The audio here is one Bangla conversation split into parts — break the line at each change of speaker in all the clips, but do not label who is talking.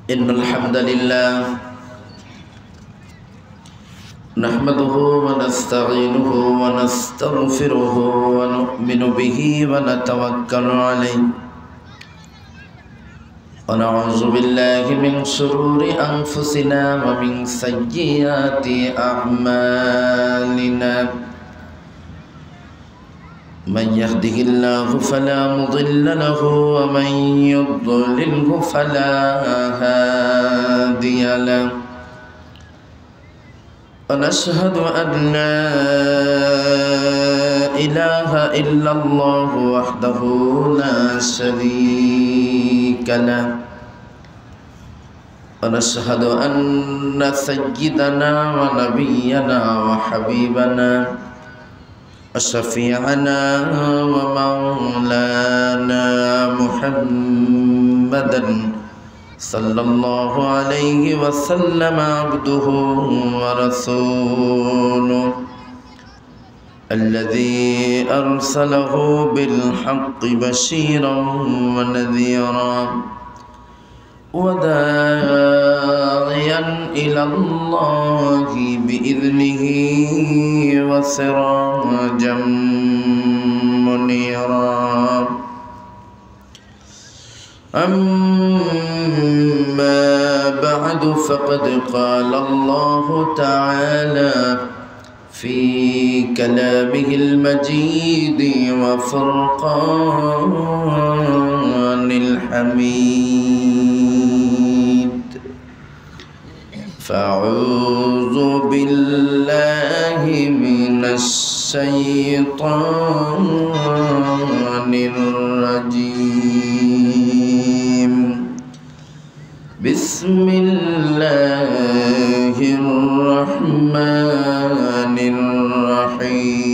إن الحمد لله نحمده ونستعينه ونستغفره ونؤمن به ونتوكل عليه ونعوذ بالله من شرور أنفسنا ومن سيئات أعمالنا من يهده الله فلا مضل له ومن يضلله فلا هادي له ونشهد أن لا إله إلا الله وحده لا شريك له ونشهد أن سيدنا ونبينا وحبيبنا وشفيعنا ومولانا محمدا صلى الله عليه وسلم عبده ورسوله الذي أرسله بالحق بشيرا ونذيرا وداعيا إلى الله بإذنه وسراجا منيرا أما بعد فقد قال الله تعالى في كلامه المجيد وفرقان الحميد فأعوذ بالله من الشيطان الرجيم بسم الله الرحمن الرحيم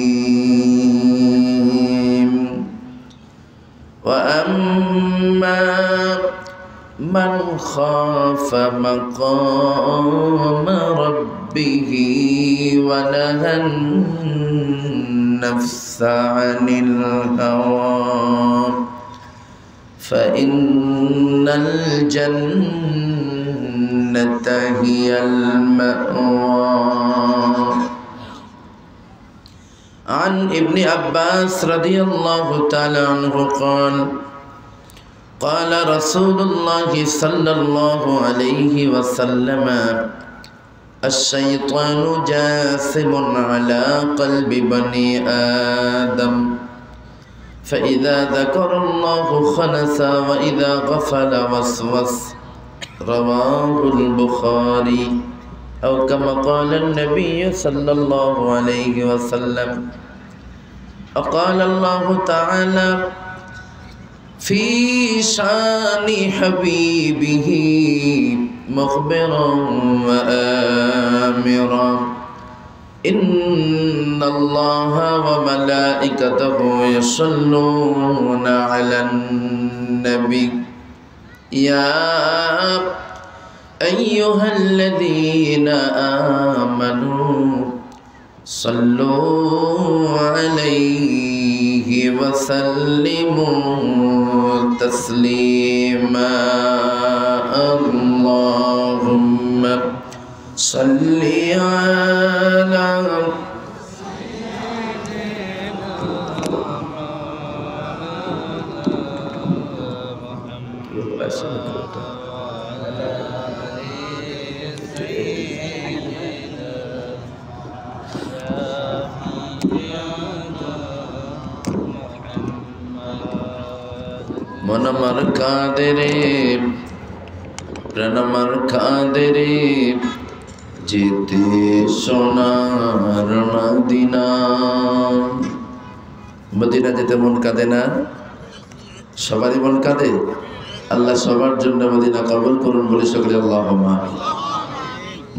وأما من خاف مقام ربه ونهى النفس عن الهوى فإن الجنة هي المأوى عن ابن عباس رضي الله تعالى عنه قال رسول الله صلى الله عليه وسلم الشيطان جاثم على قلب بني آدم فإذا ذكر الله خنس وإذا غفل وسوس رواه البخاري أو كما قال النبي صلى الله عليه وسلم وقال الله تعالى في شان حبيبه مخبرا وآمرا إن الله وملائكته يصلون على النبي يا أيها الذين آمنوا صلوا عليه وسلموا تسليما اللهم صل على মনমর কাঁদরে প্রাণমর কাঁদরে যেতে সোনার মদিনা মদিনা যেতে মন কাঁদে না সবারই মন কাঁদে আল্লাহ সবার জন্য মদিনা কবুল করুন বলে সকলে আল্লাহুম্মা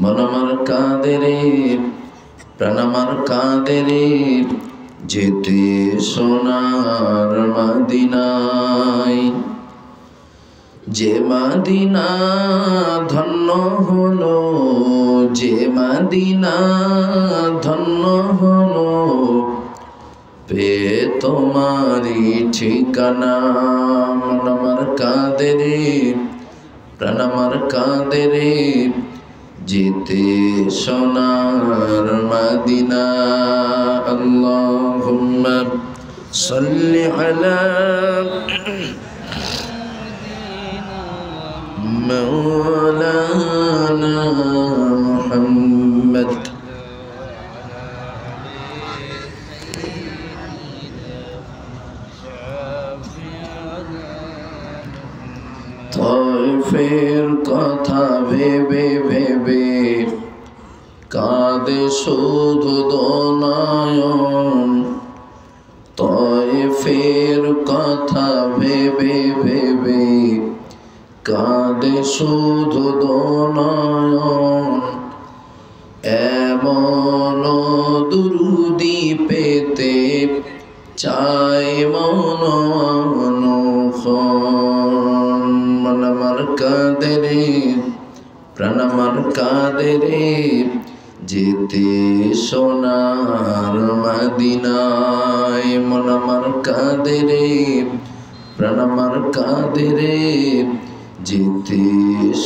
মনমর কাঁদরে প্রাণমর কাঁদরে যেতে সোনার মদিনায় যে মদিনা ধন্য হলো যে মদিনা ধন্য হলো পে তোমারি ঠিকানা আমার কাঁদে রে প্রাণ আমার কাঁদে রে যেতে সোনার মদিনা। আল্লাহুম্মা সাল্লি আলা মাওলানা মুহাম্মদ। তয়ফের কথা ভেবে ভেবে কাঁদে শুধু দোনয়ন। তয়ফের কথা ভেবে ভেবে কাঁদে শুধু দোনয়ন। এমন দুরুদি পেতে চাই মন অনুক্ষণ। মন আমার কাঁদে রে প্রাণ আমার কাঁদে রে যেতে সোনার মদিনায়। মন আমার কাঁদে রে প্রাণ আমার কাঁদে রে যেতে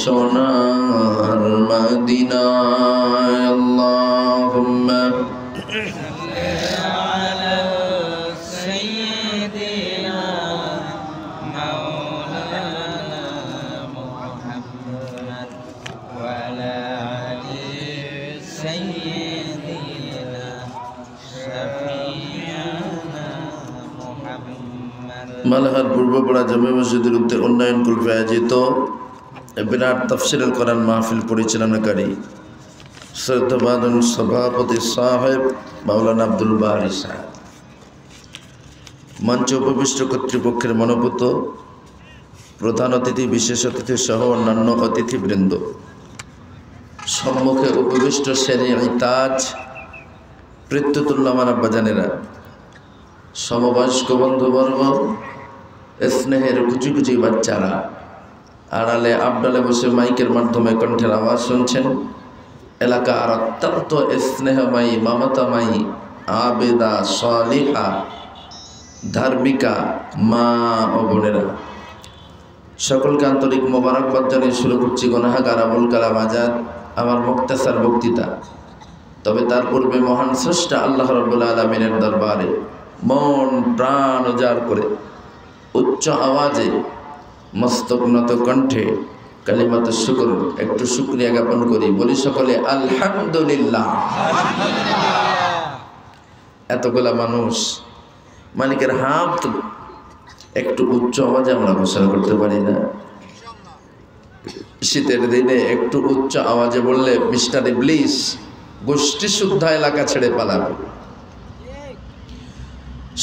সোনার মদিনায়। আল্লাহুম্মা মালহার পূর্বপাড়া জামে মসজিদের উন্নয়ন কল্পে আয়োজিত বিরাট তাফসিরুল কোরআন মাহফিল পরিচালনাকারী শ্রদ্ধাভাজন সভাপতি সাহেব মাওলানা আব্দুল বারী সাহেব, মঞ্চে উপবিষ্ট কর্তৃপক্ষের মনোভূত প্রধান অতিথি, বিশেষ অতিথি সহ অন্যান্য অতিথিবৃন্দ, সম্মুখে উপবিষ্ট শেরে তাজ, পৃথ্বতুল্লাহ আব্বাজানেরা, সমবয়স্ক বন্ধুবর্গ, স্নেহের কুচি কুচি বাচ্চারা, আড়ালে আবডালে বসে মাইকের মাধ্যমে কণ্ঠের আওয়াজ শুনছেন, এলাকার অত্যন্ত স্নেহময়ী মমতাময়ী আবেদা সালিহা ধার্মিকা মা ও বোনেরা, সকলকে আন্তরিক মোবারকবাদ জানিয়ে শুরু করছি গুনাহগার আবুল কালাম আজাদ আমার মুক্তাসার বক্তৃতা। তবে তার পূর্বে মহান স্রষ্টা আল্লাহ রাব্বুল আলামিনের দরবারে মন প্রাণ উজাড় করে উচ্চ আওয়াজে মস্তক নত কণ্ঠে কালিমাত শুকর একটু শুকরিয়া জ্ঞাপন করি। বলি সকলে আলহামদুলিল্লাহ। এতগুলা মানুষ, মালিকের হাত একটু উচ্চ আওয়াজে আমরা ঘোষণা করতে পারি না? শীতের দিনে একটু উচ্চ আওয়াজে বললে মিস্টার ইবলিস গোষ্ঠী শুদ্ধা এলাকা ছেড়ে পালাবে।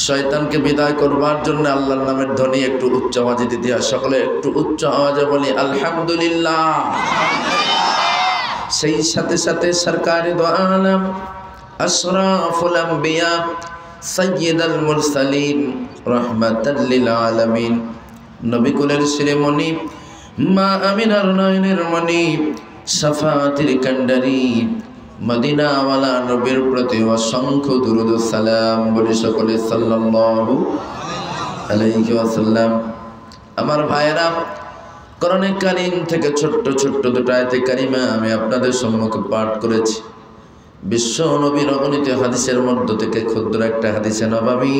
শয়তানকে বিদায় করবার জন্য আল্লাহর নামের ধ্বনি একটু উচ্চ আওয়াজে দিতে হয়। সকলে একটু উচ্চ আওয়াজে বলি আলহামদুলিল্লাহ। সেই সাথে সাথে সরকারে দো আলম আশরাফুল আম্বিয়া সাইয়্যিদুল মুরসালিন রাহমাতাল লিল আলামিন, নবী কুলের শিরোমণি মা আমিনার নয়নের মণি শাফাআতুল কান্ডারি মদিনাওয়ালা নবীর প্রতি অসংখ্য দুরূদ ও সালাম বলি সকলে সাল্লাল্লাহু আলাইহি ওয়াসাল্লাম। আমার ভাইয়েরা, কোরআনে কারীম থেকে ছোট্ট ছোট্ট দুটো আয়াতে কারিমা আমি আপনাদের সম্মুখে পাঠ করেছি। বিশ্ব নবীর অগণিত হাদিসের মধ্য থেকে ক্ষুদ্র একটা হাদিসে নববী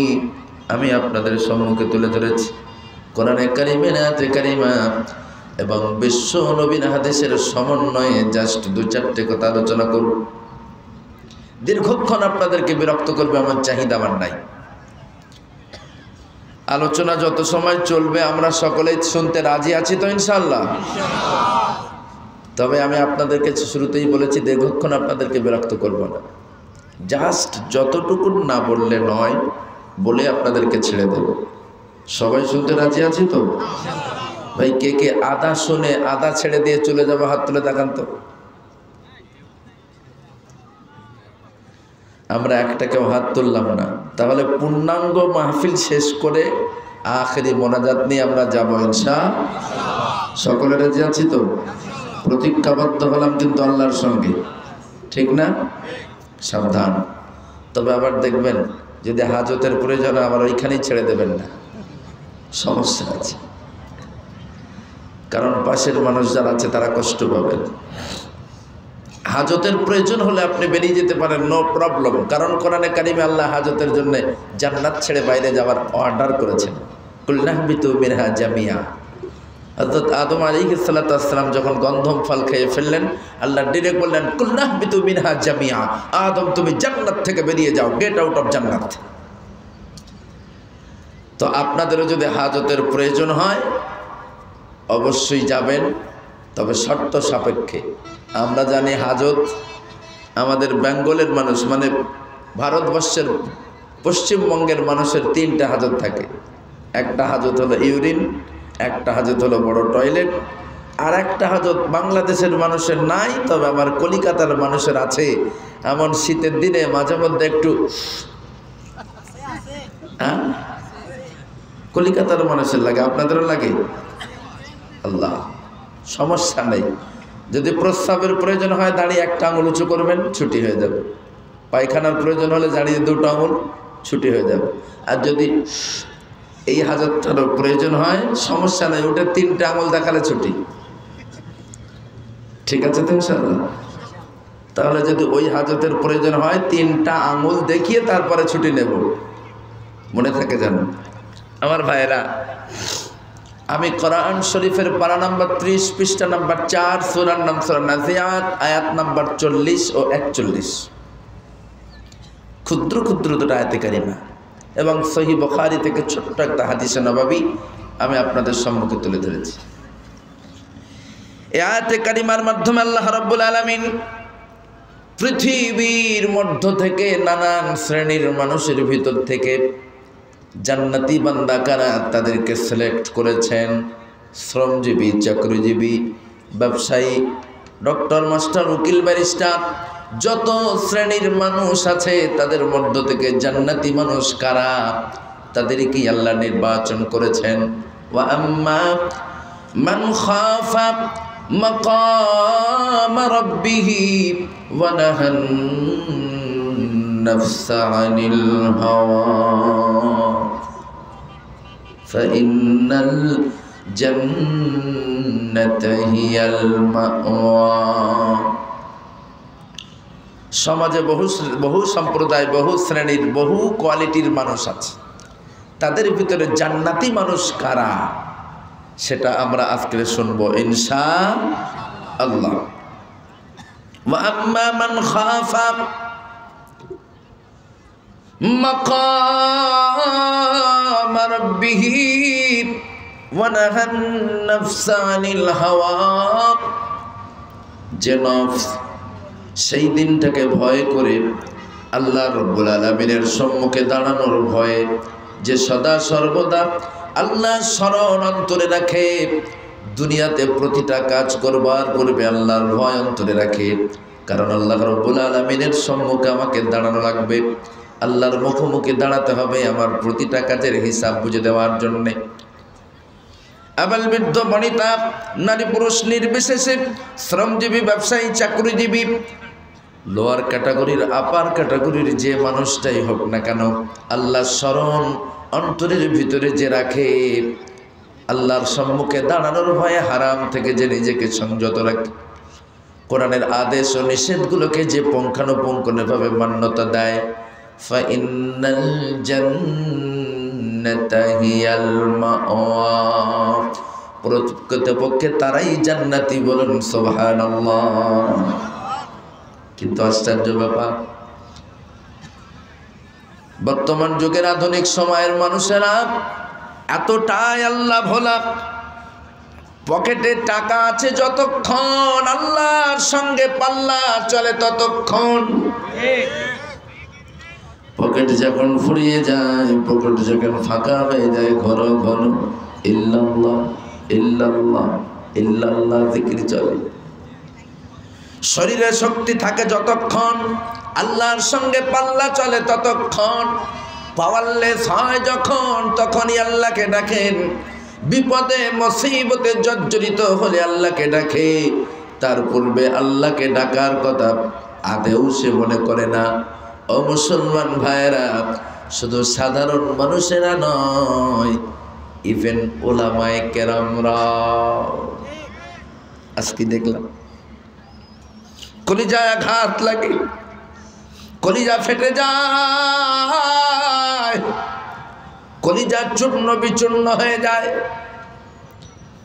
আমি আপনাদের সম্মুখে তুলে ধরেছি। কোরআনে কারীমের আয়াতে কারিমা এবং বিশ্ব নবীর হাদিসের সমন্বয়ে জাস্ট দু চারটে কথা আলোচনা করব। দীর্ঘক্ষণ আপনাদেরকে বিরক্ত করবে আমার চাহিদা আমার নাই। আলোচনা যত সময় চলবে আমরা সকলেই শুনতে রাজি আছি তো ইনশাআল্লাহ। তবে আমি আপনাদেরকে শুরুতেই বলেছি দীর্ঘক্ষণ আপনাদেরকে বিরক্ত করব না, জাস্ট যতটুকু না বললে নয় বলে আপনাদেরকে ছেড়ে দেব। সবাই শুনতে রাজি আছি তো? ভাই কে কে আধা শুনে আধা ছেড়ে দিয়ে চলে যাবো হাত তুলে দেখান তো। আমরা একটা কেউ হাত তুললাম না, তাহলে পূর্ণাঙ্গ মাহফিল শেষ করে আখেরি মোনাজাত নিয়ে আমরা যাবো ইনশাআল্লাহ। সকলে রাজি আছি তো? প্রতিজ্ঞাবদ্ধ হলাম কিন্তু আল্লাহর সঙ্গে, ঠিক না? সাবধান। তবে আবার দেখবেন যদি হাজতের প্রয়োজন আবার ওইখানেই ছেড়ে দেবেন না, সমস্যা আছে। কারণ পাশের মানুষ যারা আছে তারা কষ্ট পাবেন। হাজতের প্রয়োজন হলে আপনি বেরিয়ে যেতে পারেন, নো প্রবলেম। কারণ কোরআনে কারিমে আল্লাহ হাজতের জন্য জান্নাত ছেড়ে বাইরে যাওয়ার অর্ডার করেছেন। কুলনাহবিতু মিনহা জামিয়া। হযরত আদম আলাইহিস সালাতু ওয়াস সালাম যখন গন্ধম ফল খেয়ে ফেললেন, আল্লাহ ডিরেক্ট বললেন কুলনাহবিতু মিনহা জামিয়া, আদম তুমি জান্নাত থেকে বেরিয়ে যাও, গেট আউট অফ জান্নাত। তো আপনাদেরও যদি হাজতের প্রয়োজন হয় অবশ্যই যাবেন, তবে শর্ত সাপেক্ষে। আমরা জানি হাজত আমাদের বেঙ্গলের মানুষ, মানে ভারতবর্ষের পশ্চিমবঙ্গের মানুষের 3টা হাজত থাকে। একটা হাজত হলো ইউরিন, একটা হাজত হলো বড় টয়লেট, আর একটা হাজত বাংলাদেশের মানুষের নাই, তবে আমার কলিকাতার মানুষের আছে। এমন শীতের দিনে মাঝে মধ্যে একটু কলিকাতার মানুষের লাগে, আপনাদেরও লাগে? আল্লাহ, সমস্যা নেই। যদি প্রস্রাবের প্রয়োজন হয় দাঁড়িয়ে একটা আঙুল উঁচু করবেন, ছুটি হয়ে যাবে। পায়খানার প্রয়োজন হলে দাঁড়িয়ে 2টো আঙুল, ছুটি হয়ে যাবে। আর যদি এই হাজতটারও প্রয়োজন হয় সমস্যা নেই, ওটা 3টে আঙুল দেখালে ছুটি। ঠিক আছে তো ইনশাআল্লাহ? তাহলে যদি ওই হাজতের প্রয়োজন হয় 3টা আঙুল দেখিয়ে তারপরে ছুটি নেব, মনে থাকে যেন। আমার ভাইয়েরা, আমি কোরআন শরীফের পারা নাম্বার 30 পৃষ্ঠা নাম্বার 4, সূরার নাম সূরা নাজিয়াত, আয়াত নাম্বার 40 ও 41, ক্ষুদ্র ক্ষুদ্র 2টা আয়াতে কারিমা এবং সহিহ বুখারী থেকে ছোট্ট একটা হাদিসে নববী আমি আপনাদের সম্মুখে তুলে ধরেছি। এই আয়াতে কারিমার মাধ্যমে আল্লাহ রাব্বুল আলামিন পৃথিবীর মধ্য থেকে নানান শ্রেণীর মানুষের ভিতর থেকে জান্নাতি বান্দা কারা তাদেরকে সিলেক্ট করেছেন। শ্রমজীবী, চাকরিজীবী, ব্যবসায়ী, ডক্টর, মাস্টার, উকিল, ব্যারিস্টার, যত শ্রেণীর মানুষ আছে তাদের মধ্য থেকে জান্নাতি মানুষ কারা তাদেরকে আল্লাহ নির্বাচন করেছেন। ওয়া আম্মা মান খাফা মাকাম রাব্বিহি ওয়া নাহান নাফসা আনিল হাওয়া ফাইন্নাল জান্নাতা হিয়াল মাওয়া। সমাজে বহু সম্প্রদায়, বহু শ্রেণীর, বহু কোয়ালিটির মানুষ আছে। তাদের ভিতরে জান্নাতি মানুষ কারা সেটা আমরা আজকে শুনবো ইনশাআল্লাহ। ওয়া আম্মা মান খাফা মাকাম রাব্বিহি ওয়া নাহান নাফসা আনিল হাওয়া, যে নফস সেই দিনটাকে ভয় করে আল্লাহ রাব্বুল আলামিনের সম্মুখে দাঁড়ানোর ভয়ে, যে সদা সর্বদা আল্লাহ স্মরণ অন্তরে রাখে, দুনিয়াতে প্রতিটা কাজ করবার পূর্বে আল্লাহর ভয় অন্তরে রাখে। কারণ আল্লাহ রাব্বুল আলামিনের সম্মুখে আমাকে দাঁড়ানো লাগবে, আল্লাহর মুখোমুখি দাঁড়াতে হবে আমার প্রতিটা কাজের হিসাব বুঝে দেওয়ার জন্যে। আবাল বৃদ্ধ বনিতা, নারী পুরুষ নির্বিশেষে, শ্রমজীবী, ব্যবসায়ী, চাকরিজীবী, লোয়ার ক্যাটাগরির, আপার ক্যাটাগরির যে মানুষটাই হোক না কেন, আল্লাহ স্মরণ অন্তরের ভিতরে যে রাখে, আল্লাহর সম্মুখে দাঁড়ানোর ভয়ে হারাম থেকে যে নিজেকে সংযত রাখে, কোরআনের আদেশ ও নিষেধগুলোকে যে পুঙ্খানুপুঙ্খভাবে মান্যতা দেয়, ফাইন্নাল জান্নাতা হিয়াল মাওয়া, প্রকৃতপক্ষে তারাই জান্নাতি, বলুন সুবহানাল্লাহ। কিন্তু আশ্চর্য ব্যাপার, বর্তমান যুগের আধুনিক সময়ের মানুষেরা এতটাই আল্লাহ ভোলা, পকেটে টাকা আছে যতক্ষণ, আল্লাহর সঙ্গে পাল্লা চলে ততক্ষণ। পকেট যখন ফুরিয়ে যায়, পকেট যখন ফাঁকা হয়ে যায়, ঘন ঘন ইল্লাল্লাহ ইল্লাল্লাহ ইল্লাল্লাহ জিকির চলে। শরীরে শক্তি থাকে যতক্ষণ, আল্লাহর সঙ্গে পাল্লা চলে ততক্ষণ। পাওয়ারলেস হয় যখন, তখনই আল্লাহকে ডাকেন। বিপদে মুসিবতে জর্জরিত হলে আল্লাহকে ডাকে, তার পূর্বে আল্লাহকে ডাকার কথা আদেও সে মনে করে না। ও মুসলমান ভাইয়েরা, শুধু সাধারণ মানুষেরা নয়, ইভেন ওলামায়ে কেরামরা। আজকে দেখলাম কলিজায় আঘাত লাগে, কলিজা ফেটে যায়, কলিজা চূর্ণ বিচূর্ণ হয়ে যায়।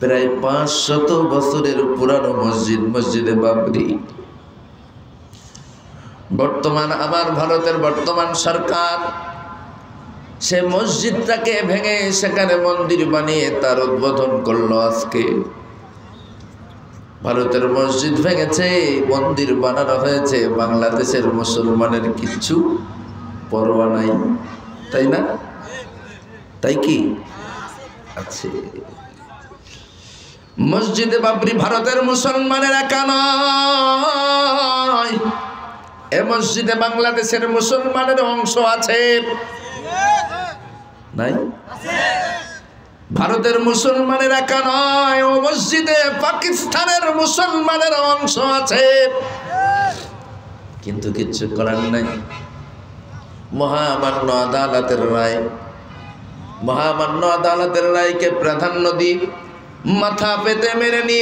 প্রায় 500 বছরের পুরানো মসজিদ, মসজিদে বাবরি। বর্তমান আমার ভারতের বর্তমান সরকার সে মসজিদটাকে ভেঙে সেখানে মন্দির বানিয়ে তার উদ্বোধন করলো। আজকে ভারতের মসজিদ ভেঙেছে, মন্দির বানানো হয়েছে, বাংলাদেশের মুসলমানের কিচ্ছু পরোয়া নাই, তাই না? তাই কি আছে? মসজিদে বাবরি ভারতের মুসলমানের একা নয়, এ মসজিদে বাংলাদেশের মুসলমানের অংশ আছে, নাই? ভারতের মুসলমানের একা নয়, ও মসজিদে পাকিস্তানের মুসলমানের অংশ আছে। কিন্তু কিচ্ছু করার নাই। মহামান্য আদালতের রায়, মহামান্য আদালতের রায়কে প্রাধান্য দিই, মাথা পেতে মেনে নি।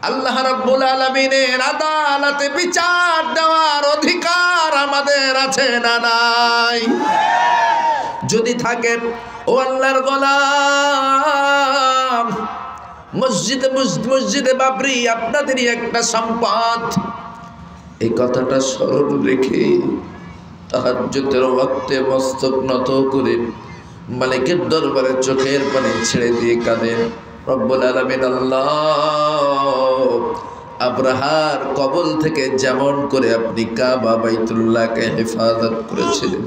আল্লাহ রাব্বুল আলামিনের আদালতে বিচার দেওয়ার অধিকার আমাদের আছে না নাই? যদি থাকে, ও আল্লাহর গোলাম, মসজিদে বাবরি আপনাদেরই একটা সম্পদ। এই কথাটা স্মরণ রেখে তাহাজ্জুদের ওয়াক্তে মস্তক নত করে মালিকের দরবারে চোখের পানি ছেড়ে দিয়ে কাঁদেন, রব্বুল আলামিন আল্লাহ, আব্রাহার কবল থেকে যেমন করে আপনি কাবা বাইতুল্লাহকে হেফাজত করেছিলেন,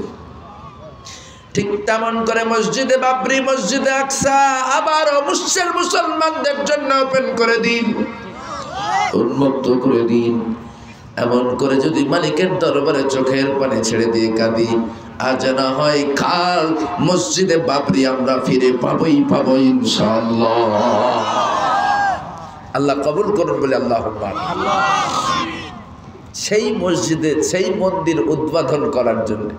ঠিক তেমন করে মসজিদে বাবরি, মসজিদে আকসা আবারও মুসলমানদের জন্য ওপেন করে দিন, উন্মুক্ত করে দিন। এমন করে যদি মালিকের দরবারে চোখের পানি ছেড়ে দিয়ে কাঁদি, আজ না হয় কাল মসজিদে বাবরি আমরা ফিরে পাবোই পাবো ইনশাআল্লাহ। আল্লাহ কবুল করুন বলে আল্লাহুম্মা। সেই মসজিদে, সেই মন্দির উদ্বোধন করার জন্য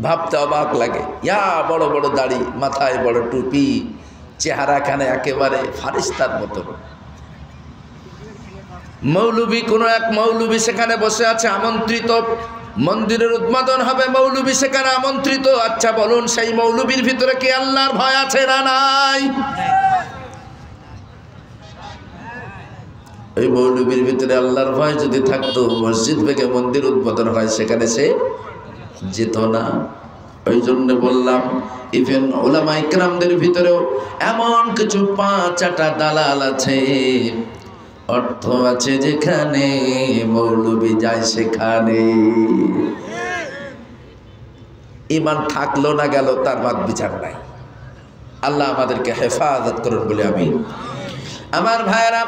ভাবতে অবাক লাগে। ইয়া বড় বড় দাড়ি, মাথায় বড় টুপি, চেহারাখানে একেবারে ফারিস্তার মতো। মৌলবী, কোন এক মৌলবী সেখানে বসে আছে আমন্ত্রিত, মন্দিরের উদ্বোধন হবে, মৌলবী সেখানে আমন্ত্রিত। আচ্ছা বলুন, সেই মৌলবীর ভিতরে কি আল্লাহর ভয় আছে না নাই? ওই মৌলবীর ভিতরে আল্লাহর ভয় যদি থাকতো, মসজিদ ভেঙে মন্দির উদ্বোধন হয়, সেখানে সে যেত না। ওই জন্য বললাম, ইভেন উলামায়ে কেরামদের ভিতরেও এমন কিছু 5-8টা দালাল আছে, অর্থ আছে যেখানে, মৌলবী যায় সেখানে। ঈমান থাকলো না গেল, তার বাদ বিচার নাই। আল্লাহ আমাদেরকে হেফাজত করুন বলে আমি। আমার ভাইরা,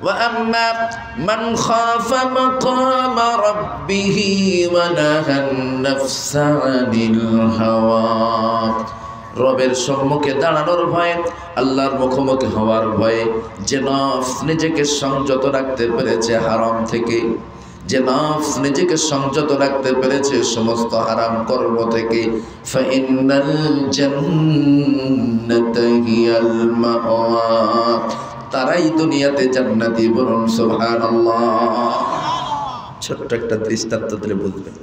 وأما من خاف مقام ربه ونهى النفس عن الهوى, রবের সম্মুখে দাঁড়ানোর ভয়ে, আল্লাহর মুখোমুখি হওয়ার ভয়ে যে নফস নিজেকে সংযত রাখতে পেরেছে হারাম থেকে, যে নফস নিজেকে সংযত রাখতে পেরেছে সমস্ত হারাম কর্ম থেকে, ফাইনাল জান্নাতা হিয়াল মাওয়া, তারাই দুনিয়াতে জান্নাতি। বলুন সুবহানাল্লাহ। ছোট্ট একটা দৃষ্টান্ত দিলে বুঝবেন।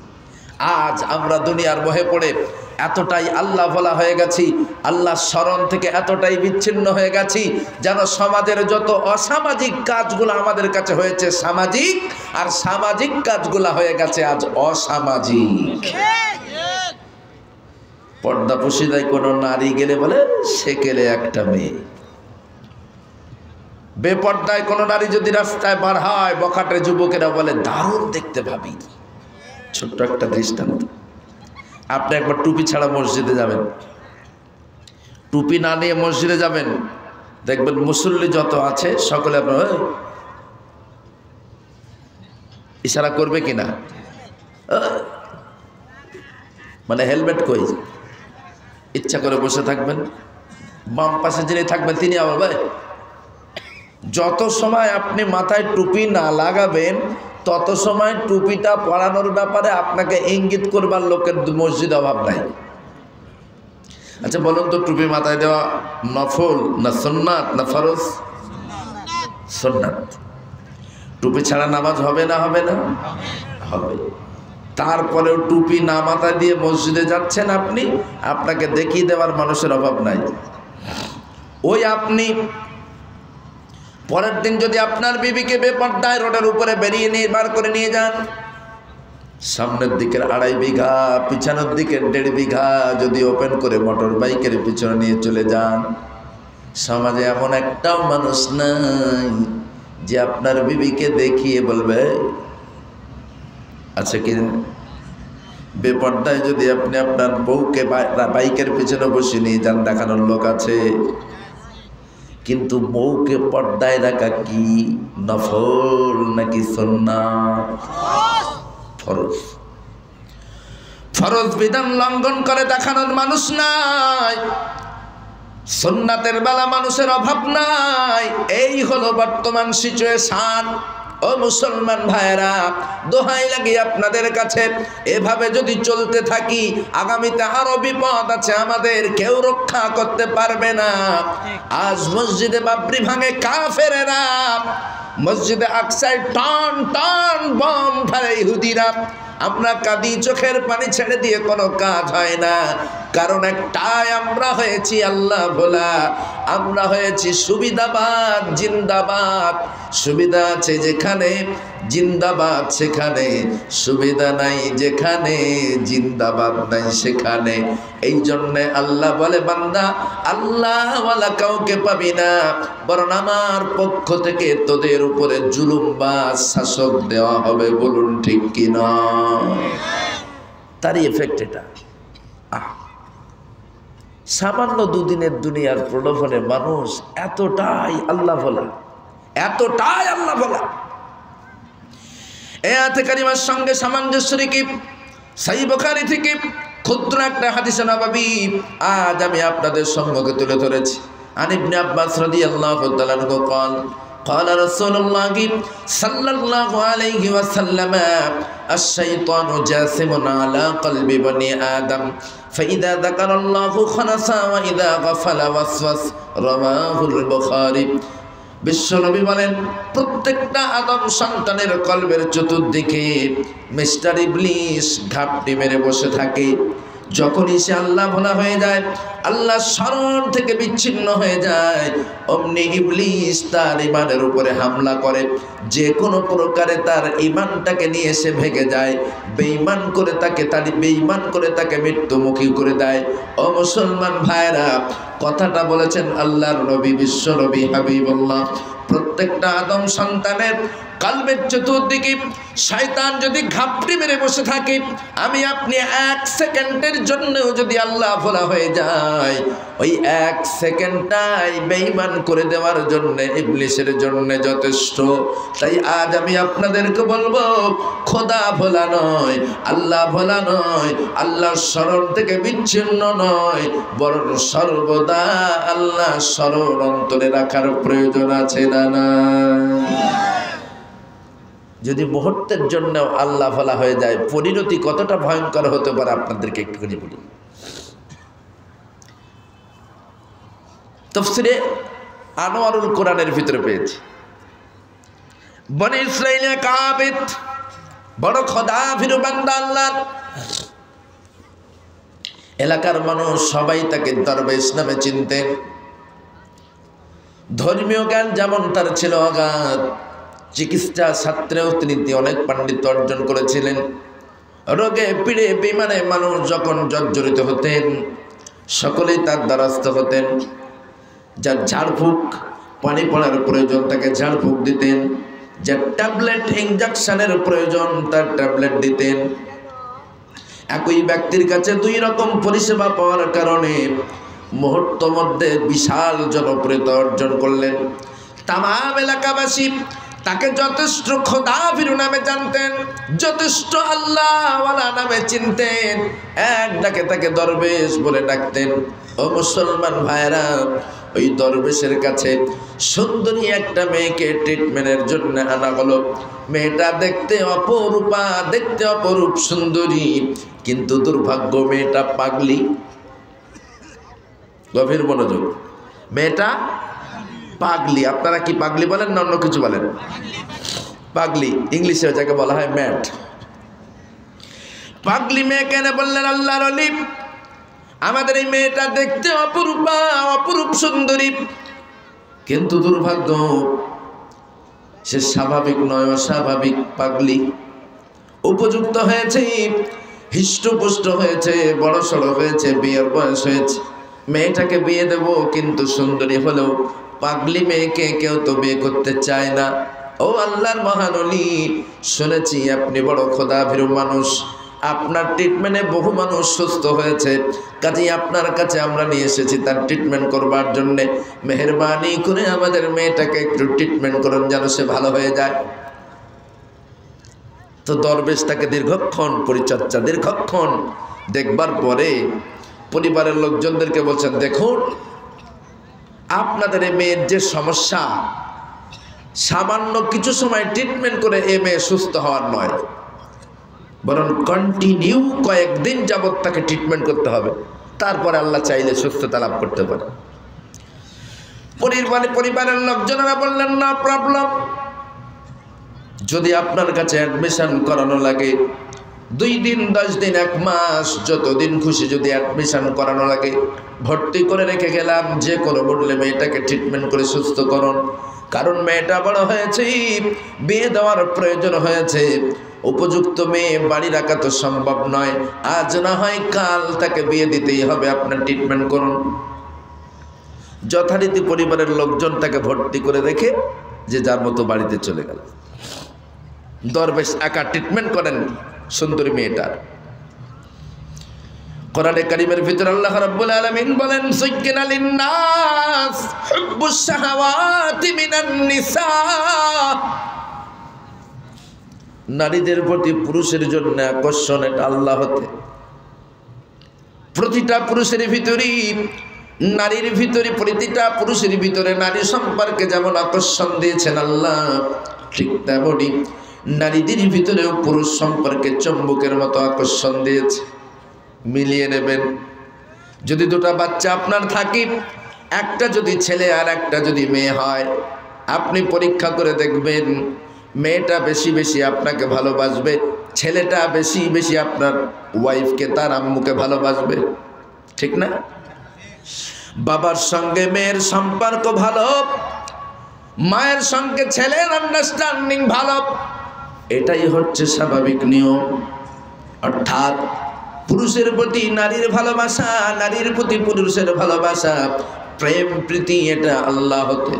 আজ আমরা দুনিয়ার মোহে পড়ে এতটাই আল্লাহ ভোলা হয়ে গেছি, আল্লাহ স্মরণ থেকে এতটাই বিচ্ছিন্ন হয়ে গেছি, যেন সমাজের যত অসামাজিক কাজগুলো আমাদের কাছে হয়েছে সামাজিক, আর সামাজিক কাজগুলো হয়ে গেছে আজ অসামাজিক। পর্দা পুশিদায় কোনো নারী গেলে বলে সেকেলে একটা মেয়ে, বেপর্দায় কোনো নারী যদি রাস্তায় বার হয়, বখাটে যুবকেরা বলে দারুণ দেখতে ভাবি। ছোট্ট একটা দৃষ্টান্ত। আপনি একবার টুপি ছাড়া মসজিদে যাবেন, টুপি না নিয়ে মসজিদে যাবেন, দেখবেন মুসল্লি যত আছে সকলে আপনার ইশারা করবে কিনা, মানে হেলমেট কই, ইচ্ছা করে বসে থাকবেন। বাম পাশে যিনি থাকবেন তিনি আবার ভাই, যত সময় আপনি মাথায় টুপি না লাগাবেন তত সময় টুপিটা পরানোর ব্যাপারে আপনাকে ইঙ্গিত করবার লোকের মসজিদ অভাব নাই। আচ্ছা বলুন তো, টুপি মাথায় দেওয়া নফল না সুন্নাত না ফরজ? সুন্নাত। টুপি ছাড়া নামাজ হবে না হবে না? হবে। তারপরেও টুপি না মাথায় দিয়ে মসজিদে যাচ্ছেন আপনি, আপনাকে দেখিয়ে দেওয়ার মানুষের অভাব নাই। ওই আপনি পরের দিন যদি আপনার বিবিকে বেপর্দায় রোডের উপরে বেরিয়ে নিয়ে বার করে নিয়ে যান, সামনের দিকের 2.5 বিঘা, পিছনের দিকের 1.5 বিঘা যদি ওপেন করে মোটর বাইকের পিছনে নিয়ে চলে যান, সমাজে এমন একটাও মানুষ নাই যে আপনার বিবিকে দেখিয়ে বলবে আচ্ছা কি। বেপর্দায় যদি আপনি আপনার বউকে বাইকের পিছনে বসে নিয়ে যান, দেখানোর লোক আছে। কিন্তু বউকে পর্দায় রাখা কি নফল নাকি সুন্নাত? ফরজ। ফরজ বিধান লঙ্ঘন করে দেখানোর মানুষ নাই, সুন্নাতের বেলা মানুষের অভাব নাই। এই হলো বর্তমান সিচুয়েশন। ও মুসলমান ভাইরা, দোহাই লাগে আপনাদের কাছে, এভাবে যদি চলতে থাকি আগামীতে আরো বিপদ আছে, আমাদের কেউ রক্ষা করতে পারবে না। আজ মসজিদে বাবরি ভাঙে কাফেরেরা, মসজিদে আকসায় টন টন বম ফেলে ইহুদিরা। আমরা কাঁদি, চোখের পানি ছেড়ে দিয়ে কোনো কাজ হয় না। কারণ একটাই, আমরা হয়েছি আল্লাহ ভোলা, আমরা হয়েছি সুবিধাবাদ জিন্দাবাদ। সুবিধা আছে যেখানে জিন্দাবাদ সেখানে, সুবিধা নাই যেখানে জিন্দাবাদ নাই সেখানে। এই জন্যে আল্লাহ বলে, বান্দা আল্লাহওয়ালা কাউকে পাবি না, বরং আমার পক্ষ থেকে তোদের উপরে জুলুমবাজ শাসক দেওয়া হবে। বলুন ঠিক কিনা? তারই এফেক্ট এটা। সামান্য দুদিনের দুনিয়ার প্রলোভনে মানুষ এতটাই আল্লাহ ভোলা, এতটাই আল্লাহ ভোলা। এই আয়াতে কারিমার সঙ্গে সামঞ্জস্য রেখে সহিহ বুখারী থেকে ক্ষুদ্র একটা হাদিসে নববী আজ আমি আপনাদের সম্মুখে তুলে ধরেছি। আন ইবনে আব্বাস রাদিয়াল্লাহু তাআলা আনহু قال قال رسول الله صلى الله عليه وسلم الشيطان جاثم على قلب بني آدم فإذا ذكر الله خنس وإذا غفل وسوس رواه البخاري। বিশ্বনবী বলেন, প্রত্যেকটা আদম সন্তানের কলবের চতুর্দিকে মিস্টার ইবলিস ঘাপটি মেরে বসে থাকে। যখনই সে আল্লাহ ভোলা হয়ে যায়, আল্লাহ স্মরণ থেকে বিচ্ছিন্ন হয়ে যায়, অমনি ইবলিস তার ইমানের উপরে হামলা করে। যে কোনো প্রকারে তার ইমানটাকে নিয়ে সে ভেঙে যায়, বেঈমান করে তাকে মৃত্যুমুখী করে দেয়। ও মুসলমান ভাইরা, কথাটা বলেছেন আল্লাহর নবী, বিশ্ব নবী হাবিবুল্লাহ। প্রত্যেকটা আদম সন্তানের কলবের চতুর্দিকে শয়তান যদি ঘাপটি মেরে বসে থাকে, আমি আপনি 1 সেকেন্ডের জন্যও যদি আল্লাহ ভোলা হয়ে যায়, ওই 1 সেকেন্ডটাই বেঈমান করে দেওয়ার জন্য, ইবলিসের জন্য যথেষ্ট। তাই আজ আমি আপনাদেরকে বলবো, খোদা ভোলা নয়, আল্লাহ ভোলা নয়, আল্লাহর স্মরণ থেকে বিচ্ছিন্ন নয়, বরং সর্বদা আল্লাহ স্মরণ অন্তরে রাখার প্রয়োজন আছে না? না, যদি মুহূর্তের জন্য আল্লাহ ভোলা হয়ে যায়, পরিণতি কতটা ভয়ঙ্কর হতে পারে আপনাদেরকে একটুখানি বলি। তাফসীরে আনোয়ারুল কোরআনের ভিতরে পেয়েছি, বনি ইসরাইলের কাবিত বড় খোদা ভীরু বান্দা আল্লাহর। এলাকার মানুষ সবাই তাকে দরবেশ নামে চিনতেন। ধর্মীয় জ্ঞান যেমন তার ছিল অগাধ, চিকিৎসা শাস্ত্রেও তিনি অনেক পাণ্ডিত্য অর্জন করেছিলেন। রোগে পীড়ে বিমানে মানুষ যখন জর্জরিত হতেন, সকলেই তার দ্বারস্থ হতেন। যার ঝাড়ফুঁক পানি পড়ার প্রয়োজন তাকে ঝাড়ফুঁক দিতেন, যার ট্যাবলেট ইনজেকশনের প্রয়োজন তার ট্যাবলেট দিতেন। একই ব্যক্তির কাছে 2 রকম পরিষেবা পাওয়ার কারণে মুহূর্ত মধ্যে বিশাল জনপ্রিয়তা অর্জন করলেন। তামাম এলাকাবাসী তাকে যথেষ্ট খোদা ভীরু নামে জানতেন, যথেষ্ট আল্লাহওয়ালা নামে চিনতেন। এক ডাকে তাকে দরবেশ বলে ডাকতেন। ও মুসলমান ভাইরা, ওই দরবেশের কাছে সুন্দরী একটা মেয়েকে ট্রিটমেন্টের জন্য আনা হলো। মেয়েটা দেখতে অপরূপা, দেখতে অপরূপ সুন্দরী, কিন্তু দুর্ভাগ্য মেয়েটা পাগলি। গভীর মনোযোগ। মেয়েটা পাগলি। আপনারা কি পাগলি বলেন না অন্য কিছু বলেন? পাগলি, ইংলিশে যাকে বলা হয় ম্যাট। পাগলি মেয়ে কেন বললেন আল্লাহর ওলি? আমাদের এই মেয়েটা দেখতে অপরূপা, অপরূপ সুন্দরী, কিন্তু দুর্ভাগ্য সে স্বাভাবিক নয়, অস্বাভাবিক পাগলি। উপযুক্ত হয়েছে, হৃষ্টপুষ্ট হয়েছে, বড় সড়ো হয়েছে, বিয়ের বয়স হয়েছে, মেয়েটাকে বিয়ে দেব, কিন্তু সুন্দরী হলেও পাগলি মেয়েকে কেউ তো বিয়ে করতে চায় না। ও আল্লাহর মহান ওলি, শুনেছি আপনি বড় খোদাভীরু মানুষ, আপনার ট্রিটমেন্টে বহু মানুষ সুস্থ হয়েছে, কাজেই আপনার কাছে আমরা নিয়ে এসেছি তার ট্রিটমেন্ট করবার জন্যে। মেহেরবানি করে আমাদের মেয়েটাকে একটু ট্রিটমেন্ট করুন যেন সে ভালো হয়ে যায়। তো দরবেশ তাকে দীর্ঘক্ষণ পরিচর্যা, দীর্ঘক্ষণ দেখবার পরে পরিবারের লোকজনদেরকে বলছেন, দেখুন আপনাদের এই মেয়ের যে সমস্যা, সামান্য কিছু সময় ট্রিটমেন্ট করে এ মেয়ে সুস্থ হওয়ার নয়, বরং কন্টিনিউ কয়েকদিন যাবৎ তাকে ট্রিটমেন্ট করতে হবে, তারপরে আল্লাহ চাইলে সুস্থতা লাভ করতে পারে। পরিবারের লোকজনেরা বললেন, না প্রবলেম, যদি আপনার কাছে অ্যাডমিশন করানো লাগে 2 দিন, 10 দিন, 1 মাস, যতদিন খুশি যদি অ্যাডমিশন করানো লাগে, ভর্তি করে রেখে গেলাম, যে কোনো মূল্যে মেয়েটাকে ট্রিটমেন্ট করে সুস্থ করুন। কারণ মেয়েটা বড় হয়েছে, বিয়ে দেওয়ার প্রয়োজন হয়েছে, উপযুক্ত মেয়ে বাড়ি রাখা তো সম্ভব নয়, আজ না হয় কাল তাকে বিয়ে দিতেই হবে, আপনার ট্রিটমেন্ট করুন। যথারীতি পরিবারের লোকজন তাকে ভর্তি করে রেখে যে যার মতো বাড়িতে চলে গেল। দরবেশ একা ট্রিটমেন্ট করেন সুন্দরী মেয়েটার। কোরআনে কারীমের ভিতর আল্লাহ রাব্বুল আলামিন বলেন, সুজ্জিনা লিন-নাস হুব্বুশ শাহাওয়াতি মিনান নিসা, নারীদের প্রতি পুরুষের জন্য আকর্ষণ এটা আল্লাহ হতে। প্রতিটা পুরুষের ভিতরেই, নারীর ভিতরে, প্রতিটা পুরুষের ভিতরে নারী সম্পর্কে যেমন আকর্ষণ দিয়েছেন আল্লাহ, ঠিক তেমনই নারীদের ভিতরেও পুরুষ সম্পর্কে চুম্বকের মতো আকর্ষণ দিয়েছে। মিলিয়ে নেবেন। যদি 2টা বাচ্চা আপনার থাকে, একটা যদি ছেলে আর একটা যদি মেয়ে হয়, আপনি পরীক্ষা করে দেখবেন মেয়েটা বেশি বেশি আপনাকে ভালোবাসবে, ছেলেটা বেশি বেশি আপনার ওয়াইফকে, তার আম্মুকে ভালোবাসবে, ঠিক না? বাবার সঙ্গে মেয়ের সম্পর্ক ভালো, মায়ের সঙ্গে ছেলের আন্ডারস্ট্যান্ডিং ভালো, এটাই হচ্ছে স্বাভাবিক নিয়ম। অর্থাৎ পুরুষের প্রতি নারীর ভালোবাসা, নারীর প্রতি পুরুষের ভালোবাসা, প্রেম প্রীতি, এটা আল্লাহ হতে।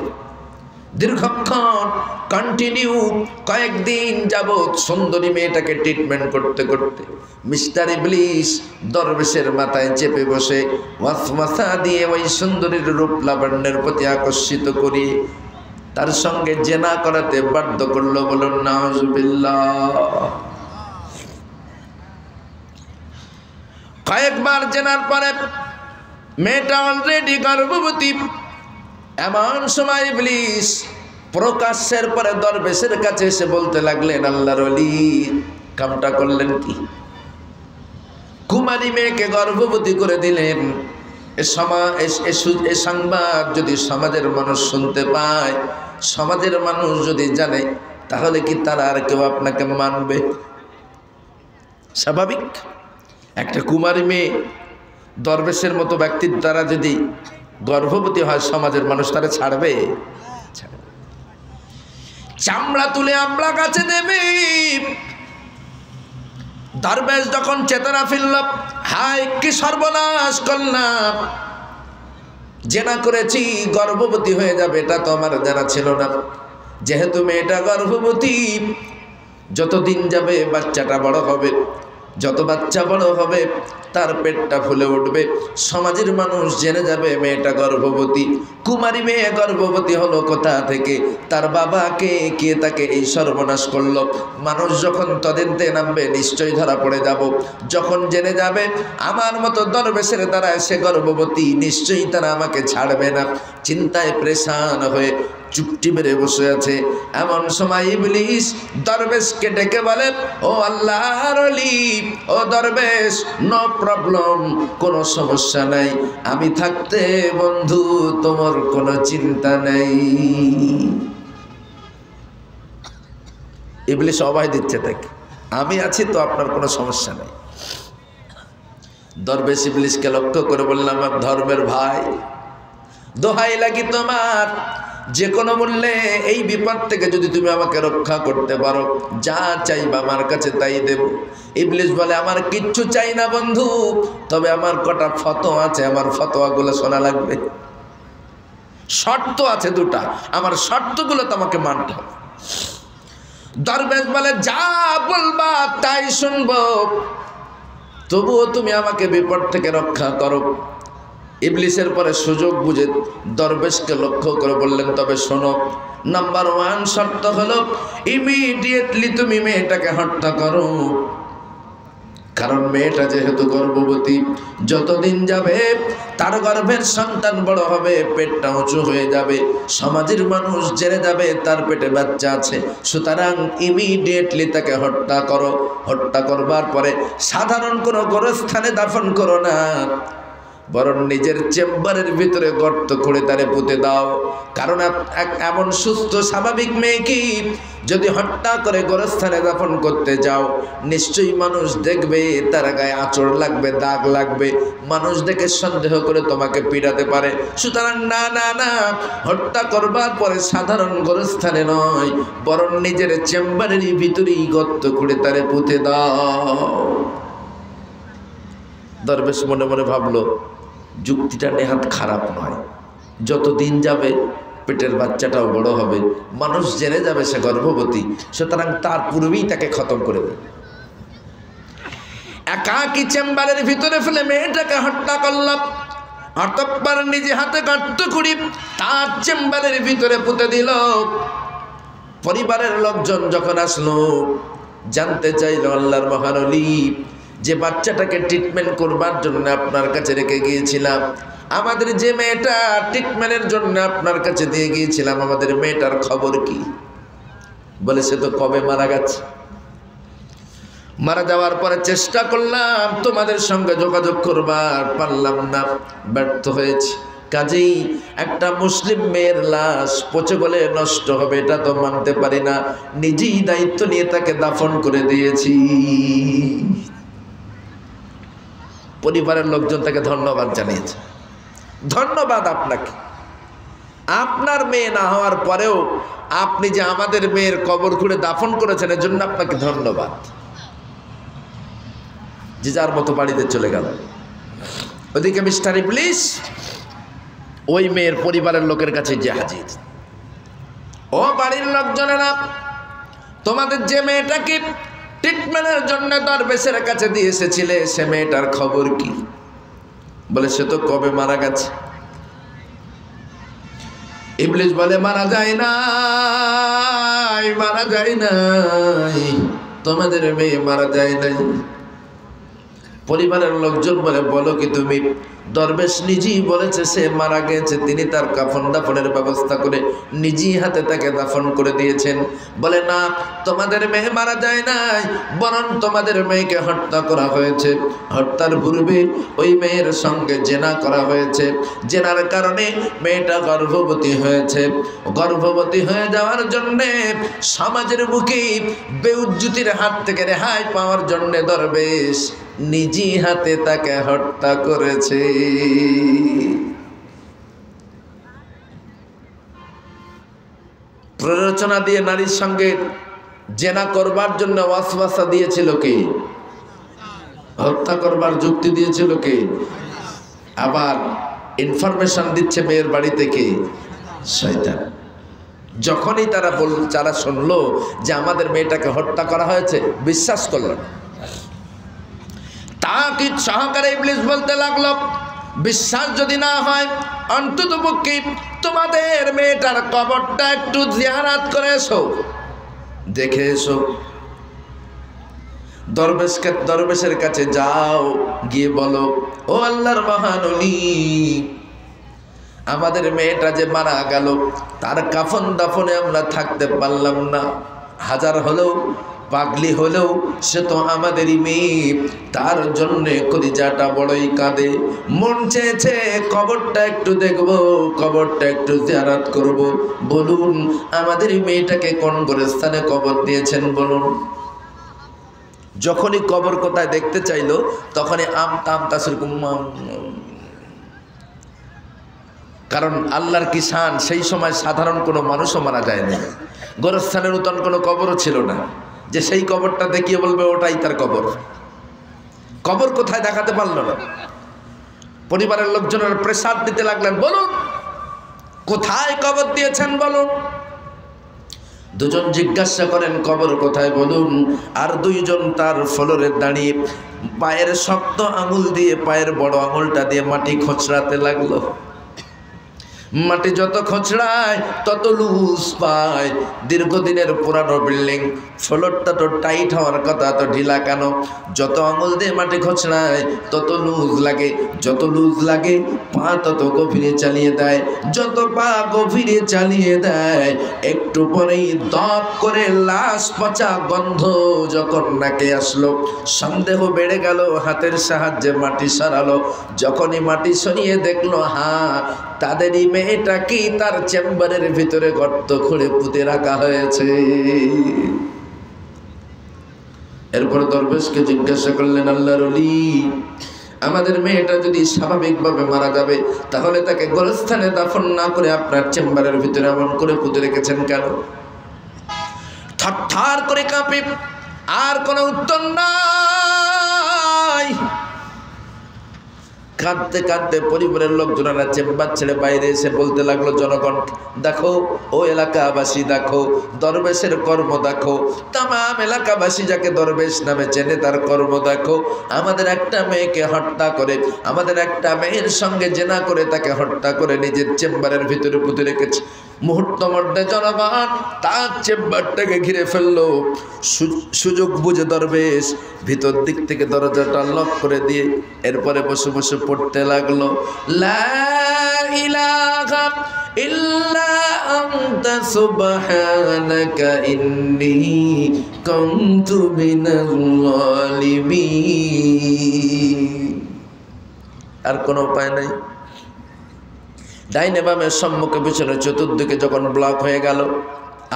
দীর্ঘক্ষণ কন্টিনিউ কয়েকদিন যাবৎ সুন্দরী মেয়েটাকে ট্রিটমেন্ট করতে করতে মিস্টার ইবলিস দরবেশের মাথায় চেপে বসে ওয়াসওয়াসা দিয়ে ওই সুন্দরীর রূপ লাবণ্যের প্রতি আকর্ষিত করি তার সঙ্গে জেনা করাতে বাধ্য করলো। বলুন নাউজুবিল্লাহ। কয়েকবার জেনার পরে মেয়েটা অলরেডি গর্ভবতী। এমন সময় ইবলিস প্রকাশের পরে দরবেশের কাছে এসে বলতে লাগলেন, আল্লাহর ওলি কামটা করলেন কি? কুমারী মেয়েকে গর্ভবতী করে দিলেন। এ সংবাদ যদি সমাজের মানুষ শুনতে পায়, সমাজের মানুষ যদি জানে, তাহলে কি তারা আর কেউ আপনাকে মানবে? স্বাভাবিক। একটা কুমারী মেয়ে দরবেশের মতো ব্যক্তির দ্বারা যদি গর্ভবতী হয়, সমাজের মানুষ তারা ছাড়বে? চামড়া তুলে আমলা গাছে দেবে। দরবেশ যখন চেতনা ফিরল, হায় কি সর্বনাশ করলাম, জেনা করেছি, গর্ভবতী হয়ে যাবে, এটা তো আমার জানা ছিল না। যেহেতু মেয়েটা গর্ভবতী, যতদিন যাবে বাচ্চাটা বড় হবে, যত বাচ্চা বড় হবে তার পেটটা ফুলে উঠবে, সমাজের মানুষ জেনে যাবে মেয়েটা গর্ভবতী। কুমারী মেয়ে গর্ভবতী হলো কোথা থেকে? তার বাবাকে কে তাকে এই সর্বনাশ করলো? মানুষ যখন তদন্তে নামবে নিশ্চয়ই ধরা পড়ে যাব। যখন জেনে যাবে আমার মতো দরবেশের দ্বারা সে গর্ভবতী, নিশ্চয়ই তারা আমাকে ছাড়বে না। চিন্তায় পরেশান হয়ে চুপটি মেরে বসে আছে। এমন সময় ইবলিস দরবেশকে ডেকে বলে, ও আল্লাহর ওলি, ও দরবেশ, নো প্রবলেম, কোনো সমস্যা নাই, আমি থাকতে বন্ধু তোমার কোনো চিন্তা নেই। ইবলিস অভয় দিচ্ছে তাকে, আমি আছি তো, আপনার কোনো সমস্যা নেই। দরবেশ ইবলিসকে লক্ষ্য করে বললাম, আমার ধর্মের ভাই, দোহাই লাগি তোমার, যে কোনো মূল্যে এই বিপদ থেকে যদি তুমি আমাকে রক্ষা করতে পারো, যা চাইবা আমার কাছে তাই দেব। ইবলিস বলে, আমার কিচ্ছু চাই না বন্ধু, তবে আমার কটা ফতোয়া আছে, আমার ফতোয়াগুলো শোনা লাগবে। শর্ত আছে দুটা, আমার শর্তগুলো তোমাকে মানতে হবে। দরবেশ বলে, যা বলবা তাই শুনবো, তবুও তুমি আমাকে বিপদ থেকে রক্ষা করো। ইবলিসের পরে সুযোগ বুঝে দরবেশকে লক্ষ্য করে বললেন, তবে শোনো, নাম্বার 1 শর্ত হলো ইমিডিয়েটলি তুমি মেয়েটাকে হত্যা করো, কারণ মেয়েটা যেহেতু গর্ভবতী, যতদিন যাবে তার গর্ভের সন্তান বড় হবে, পেটটা উঁচু হয়ে যাবে, সমাজের মানুষ জেনে যাবে তার পেটে বাচ্চা আছে, সুতরাং ইমিডিয়েটলি তাকে হত্যা করো। হত্যা করবার পরে সাধারণ কোনো গোরস্থানে দাফন করো না, বরং নিজের চেম্বারের ভিতরে গর্ত করে তারে পুঁতে দাও। কারণ এমন সুস্থ স্বাভাবিক মেয়েকে যদি হত্যা করে গোরস্থানে দাফন করতে যাও, নিশ্চয়ই মানুষ দেখবে, তার গায়ে আঁচড় লাগবে, দাগ লাগবে, মানুষ দেখে সন্দেহ করে তোমাকে পিড়াতে পারে। সুতরাং না না না, হত্যা করবার পরে সাধারণ গোরস্থানে নয়, বরং নিজের চেম্বারের ভিতরেই গর্ত করে তারে পুঁতে দাও। দরবেশ মনে মনে ভাবলো, যুক্তিটা নেহাত খারাপ নয়, যত দিন যাবে পেটের বাচ্চাটাও বড় হবে, মানুষ জেনে যাবে সে গর্ভবতী, সুতরাং তার পূর্বেই তাকে খতম করে দেবে। একাকী চেম্বারের ভিতরে ফেলে মেয়েটাকে হত্যা করলাম, অতঃপর নিজে হাতে গর্ত করে তার চেম্বারের ভিতরে পুঁতে দিল। পরিবারের লোকজন যখন আসলো, জানতে চাইল, আল্লাহর মহান ওলি, যে বাচ্চাটাকে ট্রিটমেন্ট করবার জন্য আপনার কাছে রেখে গিয়েছিলাম, আমাদের যে মেয়েটা ট্রিটমেন্টের জন্য আপনার কাছে দিয়ে গিয়েছিলাম, আমাদের মেয়েটার খবর কি? বলে, সে তো কবে মারা গেছে। মারা যাওয়ার পরে চেষ্টা করলাম তোমাদের সঙ্গে যোগাযোগ করবার, পারলাম না, ব্যর্থ হয়েছি। কাজেই একটা মুসলিম মেয়ের লাশ পচে গলে নষ্ট হবে এটা তো মানতে পারি না, নিজেই দায়িত্ব নিয়ে তাকে দাফন করে দিয়েছি। পরিবারের লোকজন তাকে ধন্যবাদ জানিয়েছে। ধন্যবাদ আপনাকে, আপনার মেয়ে না হওয়ার পরেও আপনি যে আমাদের মেয়ের কবর খুঁড়ে দাফন করেছেন, এর জন্য আপনাকে ধন্যবাদ। যে যার মতো বাড়িতে চলে গেল। ওদিকে মিস্টার ইবলিস ওই মেয়ের পরিবারের লোকের কাছে যে হাজির, ও বাড়ির লোকজনেরা, তোমাদের যে মেয়েটাকে ট্রিটমেন্টের জন্য দরবেশের কাছে দিয়ে এসেছিলে, সে মেয়েটার খবর কি? বলে, সে তো কবে মারা গেছে। ইবলিস বলে, মারা যায় নাই, মারা যায় নাই, তোমাদের মেয়ে মারা যায় নাই। পরিবারের লোকজন বলে, বলো কি তুমি? দরবেশ নিজেই বলেছে সে মারা গেছে, তিনি তার কাফন দাফনের ব্যবস্থা করে নিজেই হাতে তাকে দাফন করে দিয়েছেন। বলে, না, তোমাদের মেয়ে মারা যায় নাই, বরং তোমাদের মেয়েকে হত্যা করা হয়েছে। হত্যার পূর্বে ওই মেয়ের সঙ্গে জেনা করা হয়েছে, জেনার কারণে মেয়েটা গর্ভবতী হয়েছে। গর্ভবতী হয়ে যাওয়ার জন্যে সমাজের মুখে বেউজ্জতির হাত থেকে রেহাই পাওয়ার জন্যে দরবেশ নিজে হাতে তাকে হত্যা করেছে। প্ররোচনা দিয়ে নারীর সঙ্গে জেনা করবার জন্য ওয়াসওয়াসা দিয়েছিল কে? হত্যা করবার যুক্তি দিয়েছিল কে? আবার ইনফরমেশন দিচ্ছে মেয়ের বাড়ি থেকে শয়তান। যখনই তারা শুনলো যে আমাদের মেয়েটাকে হত্যা করা হয়েছে, বিশ্বাস করল না। তাকিদ সহকারে ইবলিস বলতে লাগলো, বিশ্বাস যদি না হয় অন্ততপক্ষে তোমাদের মেয়েটার কবরটা একটু জিয়ারত করে এসো, দেখে এসো। দরবেশের কাছে যাও, গিয়ে বলো, ও আল্লাহর মহান ওলি, আমাদের মেয়েটা যে মারা গেল, তার কাফন দাফনে আমরা থাকতে পারলাম না। হাজার হলেও পাগলি হলেও সে তো আমাদেরই মেয়ে, তার জন্যে কলিজাটা বড়ই কাঁদে। মন চেয়েছে কবরটা একটু দেখব, কবরটা একটু জিয়ারত করব। বলুন আমাদের মেয়েটাকে কোন গোরস্থানে কবর দিয়েছেন বলুন? যখনই কবর কোথায় দেখতে চাইলো তখনই আমতা সেরকম। কারণ আল্লাহর কি শান, সেই সময় সাধারণ কোনো মানুষও মারা যায়নি, গোরস্থানের নতুন কোনো কবরও ছিল না যে সেই কবরটা দেখিয়ে বলবে ওটাই তার কবর। কবর কোথায় দেখাতে পারলো না। পরিবারের লোকজনের প্রেসার দিতে লাগলেন, বলুন কোথায় কবর দিয়েছেন বলুন। দুজন জিজ্ঞাসা করেন কবর কোথায় বলুন, আর দুইজন তার ফ্লোরে দাঁড়িয়ে পায়ের শক্ত আঙুল দিয়ে পায়ের বড় আঙুলটা দিয়ে মাটি খোঁচড়াতে লাগলো। মাটি যত খোঁচড়ায় তত লুজ পায়। দীর্ঘদিনের পুরানো বিল্ডিং, ফ্লোরটা তো টাইট হওয়ার কথা, তো ঢিলা কেন? যত আঙুল দিয়ে মাটি খোঁচড়ায় তত লুজ লাগে, যত লুজ লাগে পা তত গভীরে চালিয়ে দেয়, যত পা গভীরে চালিয়ে দেয় একটু পরেই দপ করে লাশ পচা গন্ধ যখন নাকে আসলো, সন্দেহ বেড়ে গেল, হাতের সাহায্যে মাটি সরালো। যখনই মাটি সরিয়ে দেখলো হ্যাঁ তাদেরই মেয়েটা কি তার চেম্বারের ভিতরে গর্ত খুঁড়ে পুঁতে রাখা হয়েছে। এরপর দরবেশকে জিজ্ঞাসা করলেন, আল্লাহর ওলি আমাদের মেয়েটা যদি স্বাভাবিকভাবে মারা যাবে তাহলে তাকে গোরস্থানে দাফন না করে আপনার চেম্বারের ভিতরে এমন করে পুঁতে রেখেছেন কেন? থরথর করে কাঁপে, আর কোনো উত্তর নাই। কাঁদতে কাঁদতে পরিবারের লোকজনেরা চেম্বার ছেড়ে বাইরে এসে বলতে লাগলো, জনগণ দেখো, ও এলাকাবাসী দেখো, দরবেশের কর্ম দেখো, তামাম এলাকাবাসী যাকে দরবেশ নামে চেনে তার কর্ম দেখো। আমাদের একটা মেয়েকে হত্যা করে, আমাদের একটা মেয়ের সঙ্গে জেনা করে তাকে হত্যা করে নিজের চেম্বারের ভিতরে পুঁতে রেখেছে। মুহূর্ত মধ্যে জনগণ তার চেম্বারটাকে ঘিরে ফেললো। সুযোগ বুঝে দরবেশ ভিতর দিক থেকে দরজাটা লক করে দিয়ে এরপরে বসে বসে পড়তে লাগলো, লা ইলাহা ইল্লা আনতা সুবহানাকা ইন্নী কুনতু মিনাল যালিমিন। আর কোনো উপায় নাই। ডাইনে বামে সম্মুখে পিছনে চতুর্দিকে যখন ব্লক হয়ে গেল,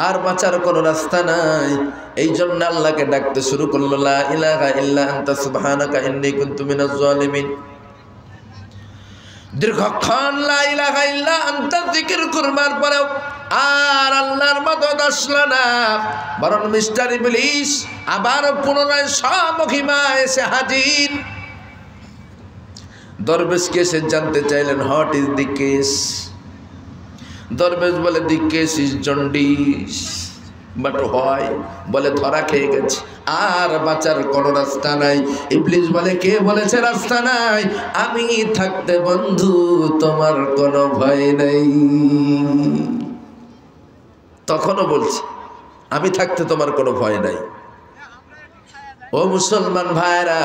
আর বাঁচার কোনো রাস্তা নাই। এই জন্য আল্লাহকে ডাকতে শুরু করলো, লা ইলাহা ইল্লা আনতা সুবহানাকা ইন্নী কুনতু মিনাজ জালিমিন। দীর্ঘক্ষণ লা ইলাহা ইল্লা আনতা জিকির করবার পরেও আর আল্লাহর মদদ আসলো না, বরং মিস্টার ইবলিস আবার পুনরায় স্বমহিমা এসে হাজির। দরবেশকে এসে জানতে চাইলেন, হোয়াট ইজ দি কেস? দরবেশ বলে, দি কেস ইজ জন্ডিস। বাট হয়? বলে ধরা খেয়ে গেছে, আর বাঁচার কোনো রাস্তা নাই। ইবলিস বলে, কে বলেছে রাস্তা নাই? আমি থাকতে বন্ধু তোমার কোনো ভয় নেই। তখনও বলছে আমি থাকতে তোমার কোনো ভয় নাই। ও মুসলমান ভাইরা,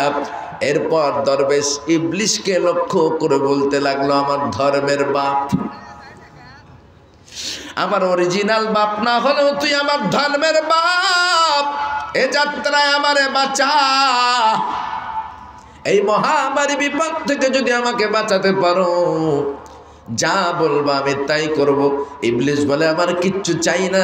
এরপর দরবেশ ইবলিসকে লক্ষ্য করে বলতে লাগলো, আমার ধর্মের বাপ, আমার অরিজিনাল বাপ না হলেও তুই আমার ধর্মের বাপ। এ যাত্রায় আমারে বাঁচা, এই মহামারী বিপদ থেকে যদি আমাকে বাঁচাতে পারো, যা বলবা আমি তাই করব। ইবলিস বলে, আমার কিচ্ছু চাই না,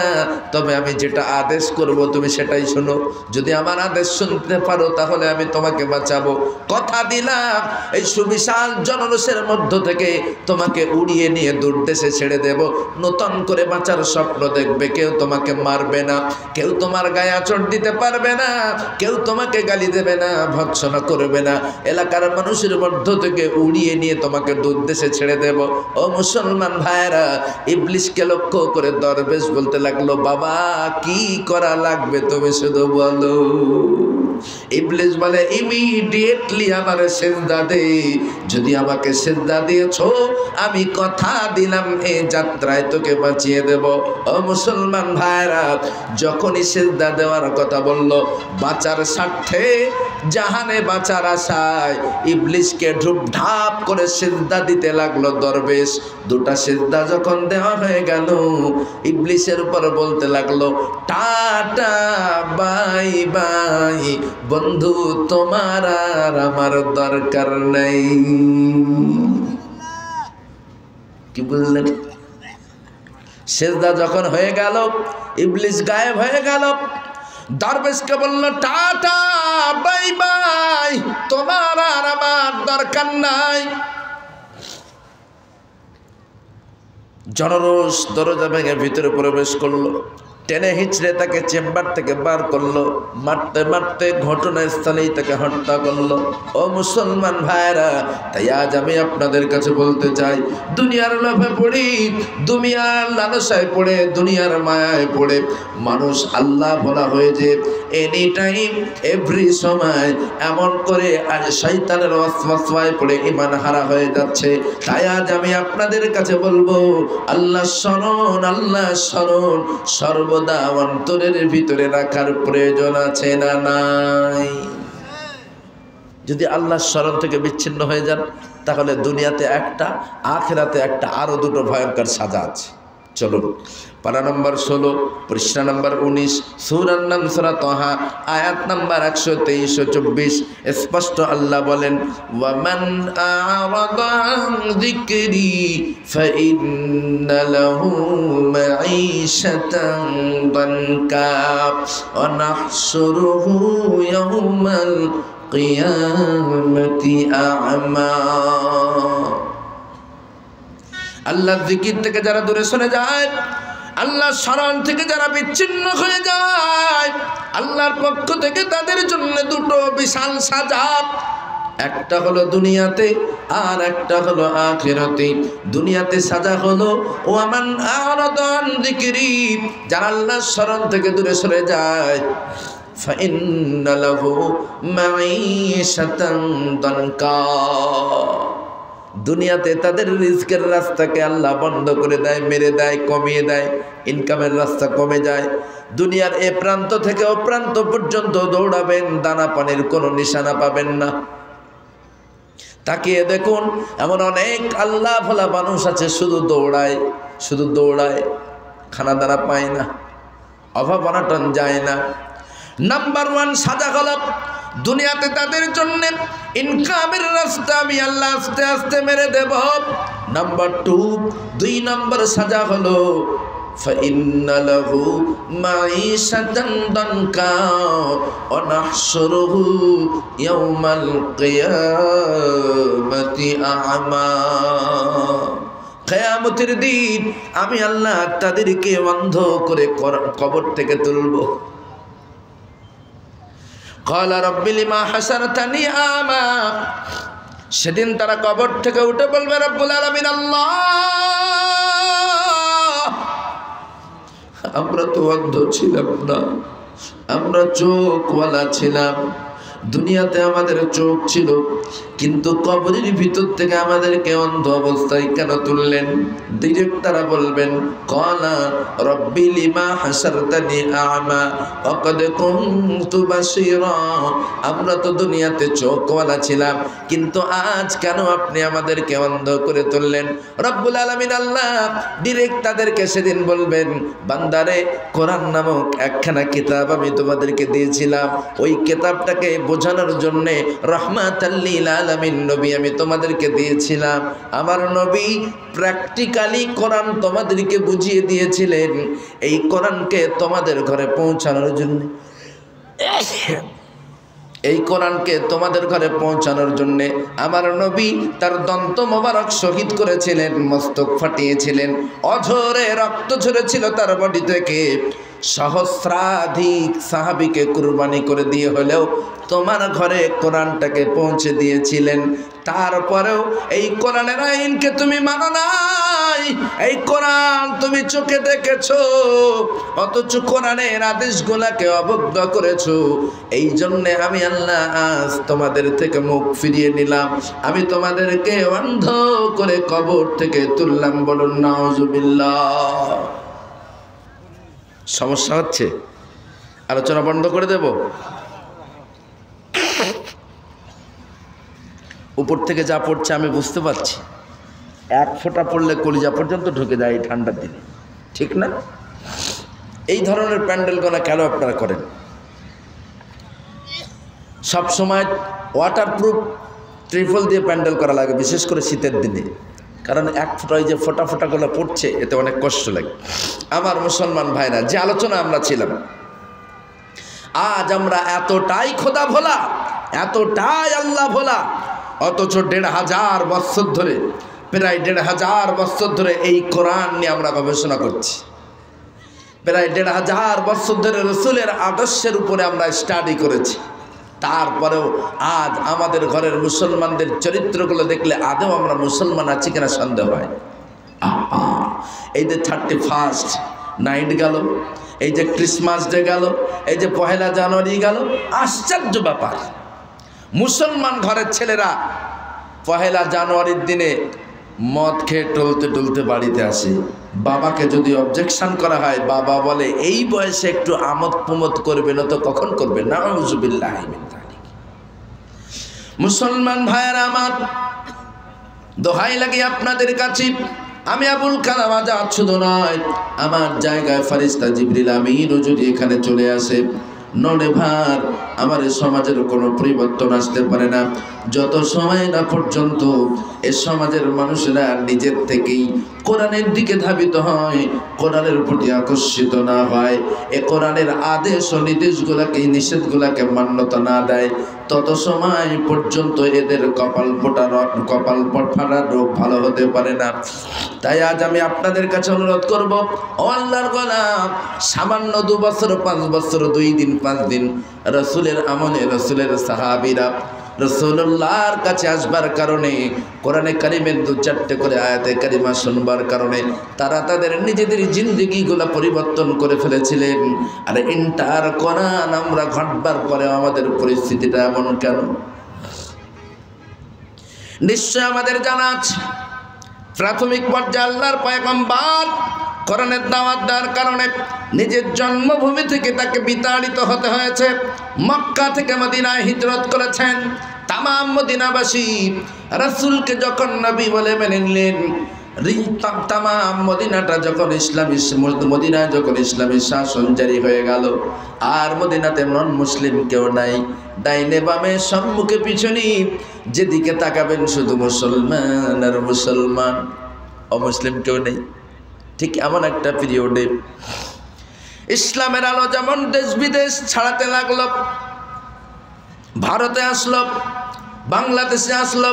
তবে আমি যেটা আদেশ করব তুমি সেটাই শোনো। যদি আমার আদেশ শুনতে পারো তাহলে আমি তোমাকে বাঁচাবো। কথা দিলাম এই সুবিশাল জনরসের মধ্য থেকে তোমাকে উড়িয়ে নিয়ে দূর দেশে ছেড়ে দেব। নতুন করে বাঁচার স্বপ্ন দেখবে, কেউ তোমাকে মারবে না, কেউ তোমার গায়ে আঁচড় দিতে পারবে না, কেউ তোমাকে গালি দেবে না, ভৎসনা করবে না। এলাকার মানুষের মধ্য থেকে উড়িয়ে নিয়ে তোমাকে দূর দেশে ছেড়ে দেব। ও মুসলমান ভাইরা, ইবলিসকে লক্ষ্য করে দরবেশ বলতে লাগলো, বাবা কি করা লাগবে তুমি শুধু বলো। ইবলিস বলে ইমিডিয়েটলি আমারে সিজদা দে, যদি আমাকে সিজদা দিয়েছো আমি কথা দিলাম এই যাত্রায় তোকে বাঁচিয়ে দেব। ও মুসলমান ভাইরা, যখনই সিজদা দেওয়ার কথা বলল, বাঁচার স্বার্থে জাহানে বাঁচার আশায় ইবলিসকে ঢুপ ঢাপ করে সিজদা দিতে লাগলো দরবেশ। দুটা সিজদা যখন দেওয়া হয়ে গেল, ইবলিসের উপর বলতে লাগলো টাটা বাই বাই, বন্ধু তোমার আর আমার দরকার নাই। কি বুঝলেন? সিজদা যখন হয়ে গেল, ইবলিস গায়েব হয়ে গেল, দরবেশকে বলল টাটা বাই বাই, তোমার আর আমার দরকার নাই। জনরোষ দরজা ভেঙে ভিতরে প্রবেশ করলো, টেনে হিচড়ে তাকে চেম্বার থেকে বার করলো, মারতে মারতে ঘটনাস্থলেই তাকে হত্যা করলো। ও মুসলমান ভাইরা, তাই আজ আমি আপনাদের কাছে বলতে চাই, দুনিয়ার লোভে পড়ি, দুনিয়ার লালসায় পড়ে, দুনিয়ার মায়ায় পড়ে মানুষ আল্লাহ ভোলা হয়ে যে এনি টাইম এভরি সময় এমন করে আজ শয়তানের ওয়াসওয়াসায় পড়ে ঈমান হারা হয়ে যাচ্ছে। তাই আজ আমি আপনাদের কাছে বলবো, আল্লাহ স্মরণ, আল্লাহ স্মরণ সর্বদা অন্তরের ভিতরে রাখার প্রয়োজন আছে না নাই? যদি আল্লাহর স্মরণ থেকে বিচ্ছিন্ন হয়ে যান, তাহলে দুনিয়াতে একটা, আখিরাতে একটা, আরো দুটো ভয়ঙ্কর সাজা আছে। চলুন, পারা নম্বর 16, পৃষ্ঠা নম্বর 19, সূরার নাম সূরা তাহা, আয়াত নাম্বার 123-124। স্পষ্ট আল্লাহ বলেন, ওয়ামান আ'রাদা আন যিকরি ফাইন্না লাহু মাঈশাতান দানকা ওয়া নাহশুরুহু ইয়াওমাল কিয়ামাতি আ'মা। আল্লাহর জিকির থেকে যারা দূরে সরে যায়, আল্লাহর স্মরণ থেকে যারা বিচ্ছিন্ন হয়ে যায়, আল্লাহর পক্ষ থেকে তাদের জন্য দুটো বিশাল সাজা, একটা হলো দুনিয়াতে আর একটা হলো আখিরাতে। দুনিয়াতে সাজা হলো ওয়ামান আ'রাদা আন যিকরি, যারা আল্লাহর স্মরণ থেকে দূরে সরে যায়, ফাইন্না লাহু মাঈশাতান দানকা, দুনিয়াতে তাদের রিজকের রাস্তাকে আল্লাহ বন্ধ করে দেয়, মেরে দেয়, কমিয়ে দেয়, ইনকামের রাস্তা কমে যায়। দুনিয়ার এ প্রান্ত থেকে ও প্রান্ত পর্যন্ত দৌড়াবেন, দানা পানির কোনো নিশানা পাবেন না। তাকিয়ে দেখুন, এমন অনেক আল্লাহ ভোলা মানুষ আছে, শুধু দৌড়ায়, শুধু দৌড়ায়, খানা দানা পায় না, অভাব অনাটন যায় না। নাম্বার 1 সাজা হলো দুনিয়াতে তাদের জন্য ইনকামের রাস্তা আমি আল্লাহ আস্তে আস্তে মেরে দেব। নাম্বার 2 নম্বর সাজা হলো ফাইন্না লাহু মাঈশাতান দানকা ওয়া নাহশুরুহু ইয়াওমাল কিয়ামাতি আ'মা। কিয়ামতের দিন আমি আল্লাহ তাদেরকে অন্ধ করে কবর থেকে তুলব। ক্বালা রাব্বি লিমা হাসারতানি আমা, সেদিন তারা কবর থেকে উঠে বলবে, রব্বুল আলামিন আল্লাহ, আমরা তো অন্ধ ছিলাম না, আমরা চোখওয়ালা ছিলাম। দুনিয়াতে আমাদের চোখ ছিল, কিন্তু কবরের ভিতর থেকে আমাদেরকে অন্ধ অবস্থায় কেন তুললেন? ডিরেক্ট তারা বলবেন, ক্বালা রাব্বি লিমা হাসারতানি আ'মা ওয়া ক্বাদ কুনতু বাসীরা, আমরা তো দুনিয়াতে চোখওয়ালা ছিলাম, কিন্তু আজ কেন আপনি আমাদেরকে অন্ধ করে তুললেন? রব্বুল আলামিন আল্লাহ ডিরেক্ট তাদেরকে সেদিন বলবেন, বান্দারে, কোরআন নামক একখানা কিতাব আমি তোমাদেরকে দিয়েছিলাম, ওই কিতাবটাকে বোঝানোর জন্য রাহমাতাল লিল আলামিন নবী আমি তোমাদেরকে দিয়েছিলাম। আমার নবী প্র্যাকটিক্যালি কোরআন তোমাদেরকে বুঝিয়ে দিয়েছিলেন, এই কোরআনকে তোমাদের ঘরে পৌঁছানোর জন্য, এই কোরআনকে তোমাদের ঘরে পৌঁছানোর জন্য আমার নবী তার দন্ত মোবারক শহীদ করেছিলেন, মস্তক ফাটিয়েছিলেন, অঝরে রক্ত ঝরেছিল তার বডি থেকে। সহস্রাধিক সাহাবীকে কুরবানি করে দিয়ে হলেও তোমার ঘরে কোরআনটাকে পৌঁছে দিয়েছিলেন। তারপরেও এই কোরআনের আইনকে তুমি মানো নাই, নাই, এই কোরআন তুমি চোখে দেখেছো, অথচ কোরআনের আদেশগুলাকে অবজ্ঞা করেছো। এই জন্যে আমি আল্লাহ আজ তোমাদের থেকে মুখ ফিরিয়ে নিলাম, আমি তোমাদেরকে অন্ধ করে কবর থেকে তুললাম। বলুন নাউজুবিল্লাহ। সমস্যা হচ্ছে? আলোচনা বন্ধ করে দেব? উপর থেকে যা পড়ছে আমি বুঝতে পারছি, এক ফোঁটা পড়লে কলিজা পর্যন্ত ঢুকে যায় এই ঠান্ডার দিনে, ঠিক না? এই ধরনের প্যান্ডেল গোনা কেন আপনারা করেন? সব সময় ওয়াটারপ্রুফ ত্রিপল দিয়ে প্যান্ডেল করা লাগে, বিশেষ করে শীতের দিনে, কারণ এক ফোঁটা যে ফোঁটা ফোঁটাগুলো পড়ছে এতে অনেক কষ্ট লাগে। আমার মুসলমান ভাইরা, যে আলোচনা আমরা ছিলাম, আজ আমরা এতটাই খোদা ভোলা, এতটাই আল্লাহ ভোলা, অথচ ১৫০০ বছর ধরে, প্রায় ১৫০০ বছর ধরে এই কোরআন নিয়ে আমরা গবেষণা করছি। প্রায় ১৫০০ বছর ধরে রসুলের আদর্শের উপরে আমরা স্টাডি করেছি। তারপরেও আজ আমাদের ঘরের মুসলমানদের চরিত্রগুলো দেখলে আদৌ আমরা মুসলমান আছি কিনা সন্দেহ হয়। এই যে 31st নাইট গেল, এই যে ক্রিসমাস ডে গেল, এই যে ১লা জানুয়ারি গেল, আশ্চর্য ব্যাপার, মুসলমান ঘরের ছেলেরা ১লা জানুয়ারির দিনে মদ খেয়ে টলতে টলতে বাড়িতে আসে। বাবাকে যদি অবজেকশন করা হয়, বাবা বলে এই বয়সে একটু আমোদ প্রমোদ করবে না তো কখন করবে? নাউজুবিল্লাহ মিন যালিক। মুসলমান ভাইয়েরা আমার, দোহাই লাগে আপনাদের কাছে, আমি আবুল কালাম আজাদ শুধু নয়, আমার জায়গায় ফারিস্তা জিবরিল আমিনও যদি এখানে চলে আসে, নড়ে ভার আমার সমাজের কোনো পরিবর্তন আসতে পারে না যত সময় না পর্যন্ত এ সমাজের মানুষেরা নিজের থেকেই কোরআনের দিকে ধাবিত হয়, কোরআনের প্রতি আকর্ষিত না হয়, এ কোরআনের আদেশ ও নির্দেশগুলোকে, নিষেধগুলোকে মান্যতা না দেয়, তত সময় পর্যন্ত এদের কপাল ফাটার রোগ ভালো হতে পারে না। তাই আজ আমি আপনাদের কাছে অনুরোধ করব, ও আল্লাহর গোলাম, সামান্য 2 বছর 5 বছর 2 দিন 5 দিন রসুলের আমলে রসুলের সাহাবীরা রসুল্লাহর কাছে আসবার কারণে, কোরআনে কারিমের 2-4টে করে আয়াতে কারিমা শুনবার কারণে তারা তাদের নিজেদের জিন্দেগিগুলো পরিবর্তন করে ফেলেছিলেন। আর ইন্টার কোরআন আমরা ঘটবার পরে আমাদের পরিস্থিতিটা এমন কেন? নিশ্চয় আমাদের জানা আছে, প্রাথমিক পর্যায়ে আল্লাহর পয়গম্বর কোরআনের দাওয়াত দেওয়ার কারণে নিজের জন্মভূমি থেকে তাকে বিতাড়িত হতে হয়েছে। মক্কা থেকে মদিনায় হিজরত করেছেন। তামাম মদিনাবাসী রাসূলকে যখন নবী বলে মেনে নিলেন, তামাম মদিনাটা যখন মদিনায় যখন ইসলামী শাসন জারি হয়ে গেল, আর মদিনাতে নন মুসলিম কেউ নাই, ডাইনে বামে সম্মুখে পিছনে যেদিকে তাকাবেন শুধু মুসলমান আর মুসলমান, অমুসলিম কেউ নেই। ঠিক এমন একটা পিরিয়ডে ইসলামের আলো যেমন দেশ বিদেশ ছড়াতে লাগলো, ভারতে আসলো, বাংলাদেশে আসলো,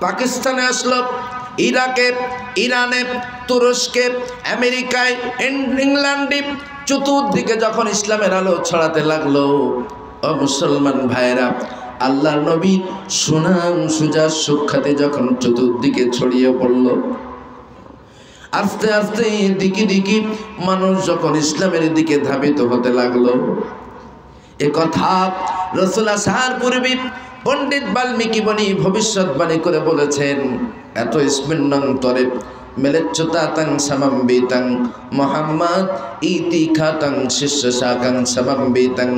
পাকিস্তানে আসলো, ইরাকে, ইরানে, তুরস্কে, আমেরিকায়, ইংল্যান্ডে, চতুর্দিকে যখন ইসলামের আলো ছড়াতে লাগলো, ও মুসলমান ভাইয়েরা, আল্লাহর নবী সুনাম সুজা সুখ্যাতি যখন চতুর্দিকে ছড়িয়ে পড়ল, আস্তে আস্তে দিকে দিকে মানুষ যখন ইসলামের দিকে ধাবিত হতে লাগলো, এ কথা রাসূল আসার পূর্বে পণ্ডিত বাল্মীকি বনি ভবিষ্যৎবাণী করে বলেছেন, এত স্মিন্নন্তরে মেলেচ্ছতাং সমম্বিতং মোহাম্মদ ইতি খাতং শিষ্য শাকং সমম্বিতং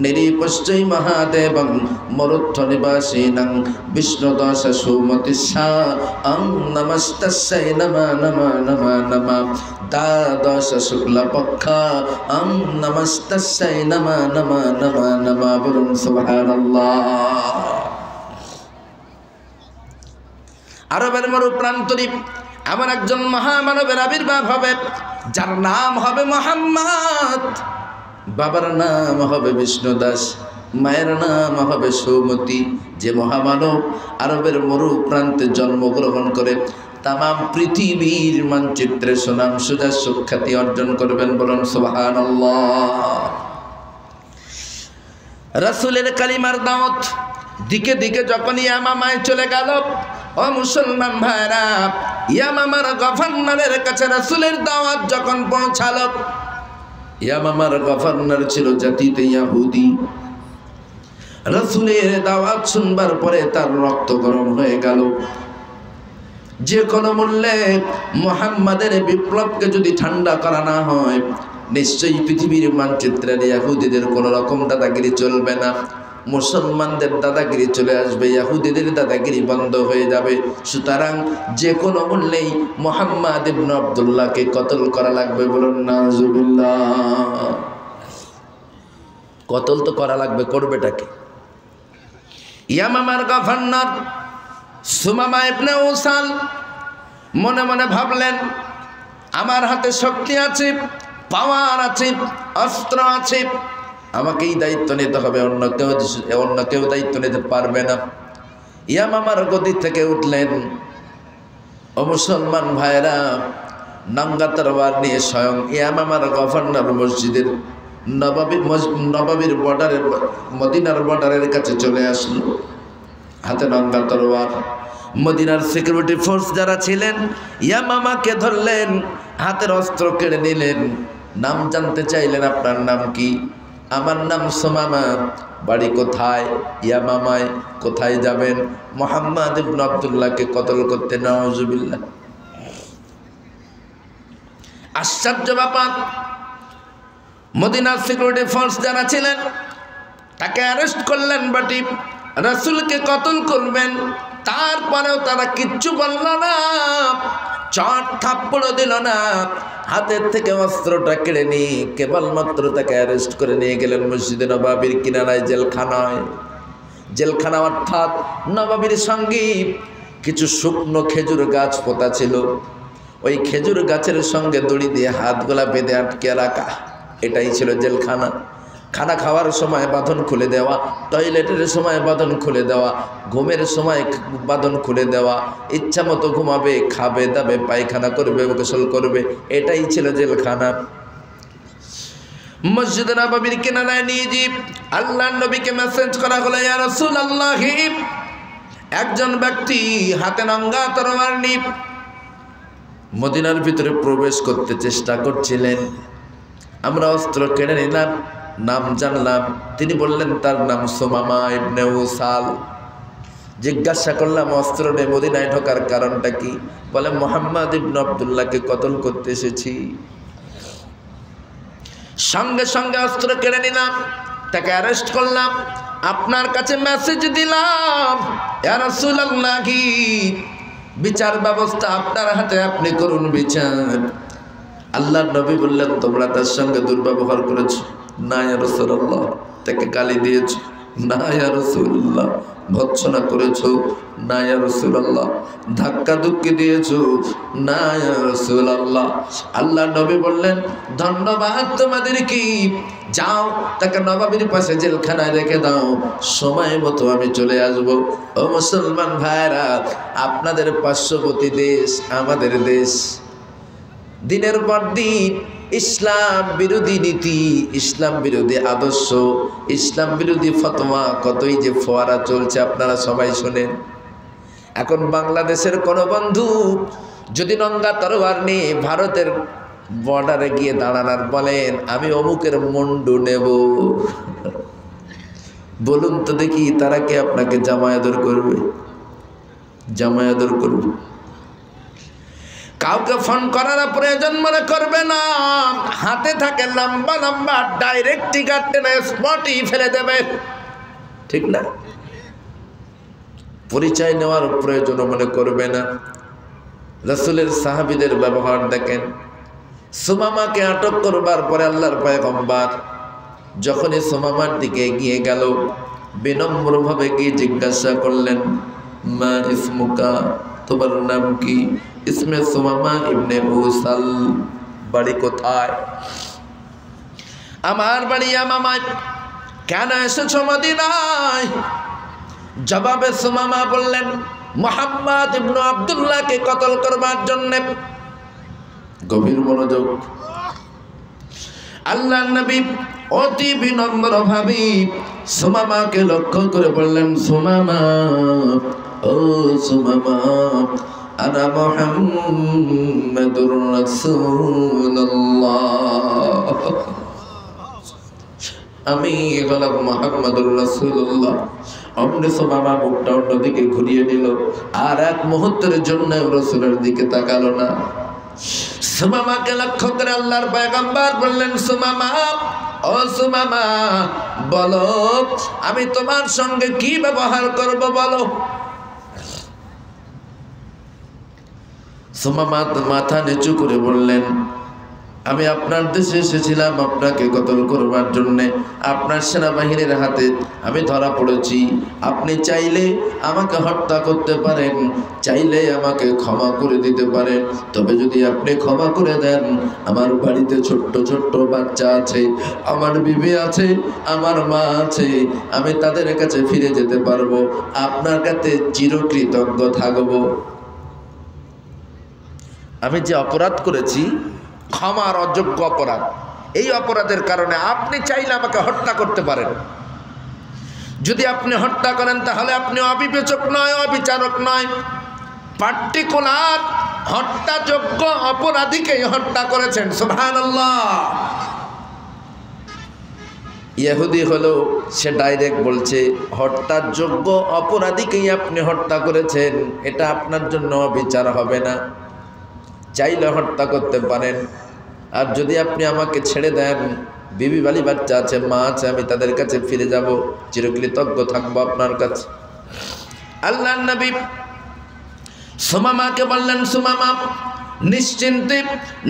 নিরীপশ্চৈ মহাদেবং মরুত্থ নিবাসীনং বিষ্ণুদশ সুমতিশা অং নমস্তস্যৈ নমঃ নমঃ নমঃ নমঃ দ্বাদশ শুক্লপক্ষ অং নমস্তস্যৈ নমঃ নমঃ নমঃ নমঃ। বলুন সুবহানাল্লাহ। আরবের মরু প্রান্তরে এমন একজন মহামানবের আবির্ভাব হবে যার নাম হবে মোহাম্মদ। বাবার নাম হবে বিষ্ণুদাস, মায়ের নাম হবে সৌমতি। যে মহামানব আরবের মরু প্রান্তে জন্মগ্রহণ করে তামাম পৃথিবীর মানচিত্রে সুনাম সুজা সুখ্যাতি অর্জন করবেন। বলুন সুবহানাল্লাহ। রাসূলের কালিমার দাওয়াত দিকে দিকে যখনই ইয়ামামায় চলে গেল, ও মুসলমান ভাইরা, ইয়ামামার গভর্নরের কাছে রাসূলের দাওয়াত যখন পৌঁছালো, ইয়ামামার গভর্নর ছিল জাতিতে ইহুদি। রাসূলের দাওয়াত শুনবার পরে তার রক্ত গরম হয়ে গেল। যে কোনো মূল্যে মুহাম্মাদের বিপ্লবকে যদি ঠান্ডা করা না হয়, নিশ্চয়ই পৃথিবীর মানচিত্রের ইহুদিদের কোনো রকম দাদাগিরি চলবে না। মুসলমানদের দাদাগিরি চলে আসবে, ইহুদিদের দাদাগিরি বন্ধ হয়ে যাবে। সুতরাং যে কোনো মূল্যেই মুহাম্মদ ইবনে আব্দুল্লাহকে কতল করা লাগবে। বলুন নাউজুবিল্লাহ। কতল তো করা লাগবে, করবেটাকে? ইয়ামামার গভর্নর সুমামা ইবনে উসাল মনে মনে ভাবলেন, আমার হাতে শক্তি আছে, পাওয়ার আছে, অস্ত্র আছে, আমাকেই দায়িত্ব নিতে হবে, অন্য কেউ দায়িত্ব নিতে পারবে না। ইয়ামামার গদি থেকে উঠলেন। ও মুসলমান ভাইরা, নঙ্গা তরবার নিয়ে স্বয়ং ইয়ামামার গভর্নর মসজিদের নববীর বর্ডারের, মদিনার বর্ডারের কাছে চলে আসলো, হাতে নঙ্গা তরবার। মদিনার সিকিউরিটি ফোর্স যারা ছিলেন ইয়ামামাকে ধরলেন, হাতের অস্ত্র কেড়ে নিলেন। নাম জানতে চাইলেন, আপনার নাম কি? আমার নাম সুমামা। বাড়ি কোথায়? ইয়ামামায়। কোথায় যাবেন? মুহাম্মদ ইবনে আব্দুল্লাহকে কতল করতে। নাউজুবিল্লাহ। আশ্চর্য ব্যাপার, মদিনার সিকিউরিটি ফোর্স যারা ছিলেন তাকে অ্যারেস্ট করলেন, বাটি রাসূলকে কতল করবেন, তারপরেও তারা কিচ্ছু বলল না, চট থাপ্পড় দিল না, হাতের থেকে অস্ত্রটা কেড়ে নিয়ে কেবলমাত্র তাকে অ্যারেস্ট করে নিয়ে গেলেন মসজিদে নববীর কিনারায়, জেলখানায়। জেলখানা অর্থাৎ নববীর সঙ্গে কিছু শুকনো খেজুর গাছ পোতা ছিল, ওই খেজুর গাছের সঙ্গে দড়ি দিয়ে হাতগুলা বেঁধে আটকে রাখা, এটাই ছিল জেলখানা। খানা খাওয়ার সময় বাঁধন খুলে দেওয়া, টয়লেটের সময় বাঁধন খুলে দেওয়া, ঘুমের সময় বাঁধন খুলে দেওয়া, ইচ্ছা মতো ঘুমাবে, খাবে দাবে, পায়খানা করবে, গোসল করবে, এটাই ছিল জেলখানা। মসজিদ নববীর কিনারায় নিয়ে যে আল্লাহর নবীকে মেসেজ করা হলো, ইয়া রাসূলুল্লাহ, একজন ব্যক্তি হাতে নঙ্গা তরবার নিয়ে মদিনার ভিতরে প্রবেশ করতে চেষ্টা করছিলেন। আমরা অস্ত্র কেড়ে নিলাম, নাম জানলাম। তিনি বললেন তার নাম সুমামা ইবনে উসাল। জিজ্ঞাসা করলাম, অস্ত্র নিয়ে মদিনায় ঢোকার কারণটা কি? বলে, মুহাম্মদ ইবনে আব্দুল্লাহকে কতল করতে এসেছি। সঙ্গে সঙ্গে অস্ত্র কেড়ে নিলাম, তাকে অ্যারেস্ট করলাম, আপনার কাছে মেসেজ দিলাম, ইয়া রাসূলুল্লাহ, বিচার ব্যবস্থা আপনার হাতে, আপনি করুন বিচার। আল্লাহর নবী বললেন, তোমরা তার সঙ্গে দুর্ব্যবহার করেছো? না ইয়া রাসূলুল্লাহ। তাকে গালি দিয়েছো? না ইয়া রাসূলুল্লাহ। ভৎসনা করেছো? না ইয়া রাসূলুল্লাহ। ধাক্কা ধুক্কি দিয়েছো? না ইয়া রাসূলুল্লাহ। আল্লাহর নবী বললেন, ধন্যবাদ তোমাদের, কি যাও তাকে নববীর পাশে জেলখানায় রেখে দাও, সময় মতো আমি চলে আসব। ও মুসলমান ভাইরা, আপনাদের পার্শ্ববর্তী দেশ আমাদের দেশ, দিনের পর দিন ইসলাম বিরোধী নীতি, ইসলাম বিরোধী আদর্শ, ইসলাম বিরোধী ফতোয়া, কতই যে ফোয়ারা চলছে আপনারা সবাই শোনেন। এখন বাংলাদেশের কোনো বন্ধু যদি নঙ্গা তরবার নিয়ে ভারতের বর্ডারে গিয়ে দাঁড়ান আর বলেন, আমি অমুকের মুন্ডু নেব, বলুন তো দেখি, তারা কি আপনাকে জামায়াদর করবে? জামায়াদর করবে? কাউকে ফোন করার প্রয়োজন মনে করবে না, হাতে থাকে লম্বা লম্বা ডাইরেক্ট টিকার টেনে স্পটই ফেলে দেবে, ঠিক না? পরিচয় নেওয়ার প্রয়োজন মনে করবে না। রাসূলের সাহাবীদের ব্যবহার দেখেন। সুমামাকে আটক করবার পরে আল্লাহর পয়গম্বর যখনই সুমামার দিকে এগিয়ে গেল, বিনম্রভাবে গিয়ে জিজ্ঞাসা করলেন, মা ইসমুকা, তোমার নাম কি? ইসমে সুমামা ইবনে উসাল। বাড়ি কোথায়? আমার বাড়ি ইয়ামামায়। কেন এসেছো মদিনায়? জবাবে সুমামা বললেন, মুহাম্মদ ইবনে আব্দুল্লাহকে কতল করবার জন্য। গভীর মনোযোগ। আল্লাহর নবী অতি বিনম্র ভাবে সুমামাকে লক্ষ্য করে বললেন, সুমামা, ও সুমামা আনা মুহাম্মাদুর রাসূলুল্লাহ, আমি হলাম মুহাম্মাদুর রাসূলুল্লাহ। অমনি সুমামা মুখটা অন্যদিকে ঘুরিয়ে নিল, আর এক মুহূর্তের জন্য রাসূলের দিকে তাকালো না। সুমামাকে লক্ষ্য করে আল্লাহর পয়গম্বর বললেন, সুমামা, ও সুমামা, বলো আমি তোমার সঙ্গে কি ব্যবহার করব বলো। সুমামা মাথা নিচু করে বললেন, আমি আপনার দেশে এসেছিলাম আপনাকে কতল করবার জন্যে। আপনার সেনাবাহিনীর হাতে আমি ধরা পড়েছি। আপনি চাইলে আমাকে হত্যা করতে পারেন, চাইলে আমাকে ক্ষমা করে দিতে পারেন। তবে যদি আপনি ক্ষমা করে দেন, আমার বাড়িতে ছোট্ট ছোট্ট বাচ্চা আছে, আমার বিবি আছে, আমার মা আছে, আমি তাদের কাছে ফিরে যেতে পারবো, আপনার কাছে চিরকৃতজ্ঞ থাকবো। আমি যে অপরাধ করেছি, ক্ষমার অযোগ্য অপরাধ, এই অপরাধের কারণে আপনি চাইলে আমাকে হত্যা করতে পারেন। যদি আপনি হত্যা করেন তাহলে আপনি অবিবেচক নয়, অবিচারক নয়, পার্টিকুলার হত্যাযোগ্য অপরাধীকেই হত্যা করেছেন। সুবহানাল্লাহ। ইহুদি হলো, সে ডাইরেক্ট বলছে হত্যার যোগ্য অপরাধীকেই আপনি হত্যা করেছেন, এটা আপনার জন্য বিচার হবে না, চাইলে হত্যা করতে পারেন। আর যদি আপনি আমাকে ছেড়ে দেন, বিবি বালি বাচ্চা আছে, মা আছে, আমি তাদের কাছে ফিরে যাব, চিরকৃতজ্ঞ থাকবো আপনার কাছে। আল্লাহর নবী সুমামাকে বললেন, সুমামা, নিশ্চিন্তে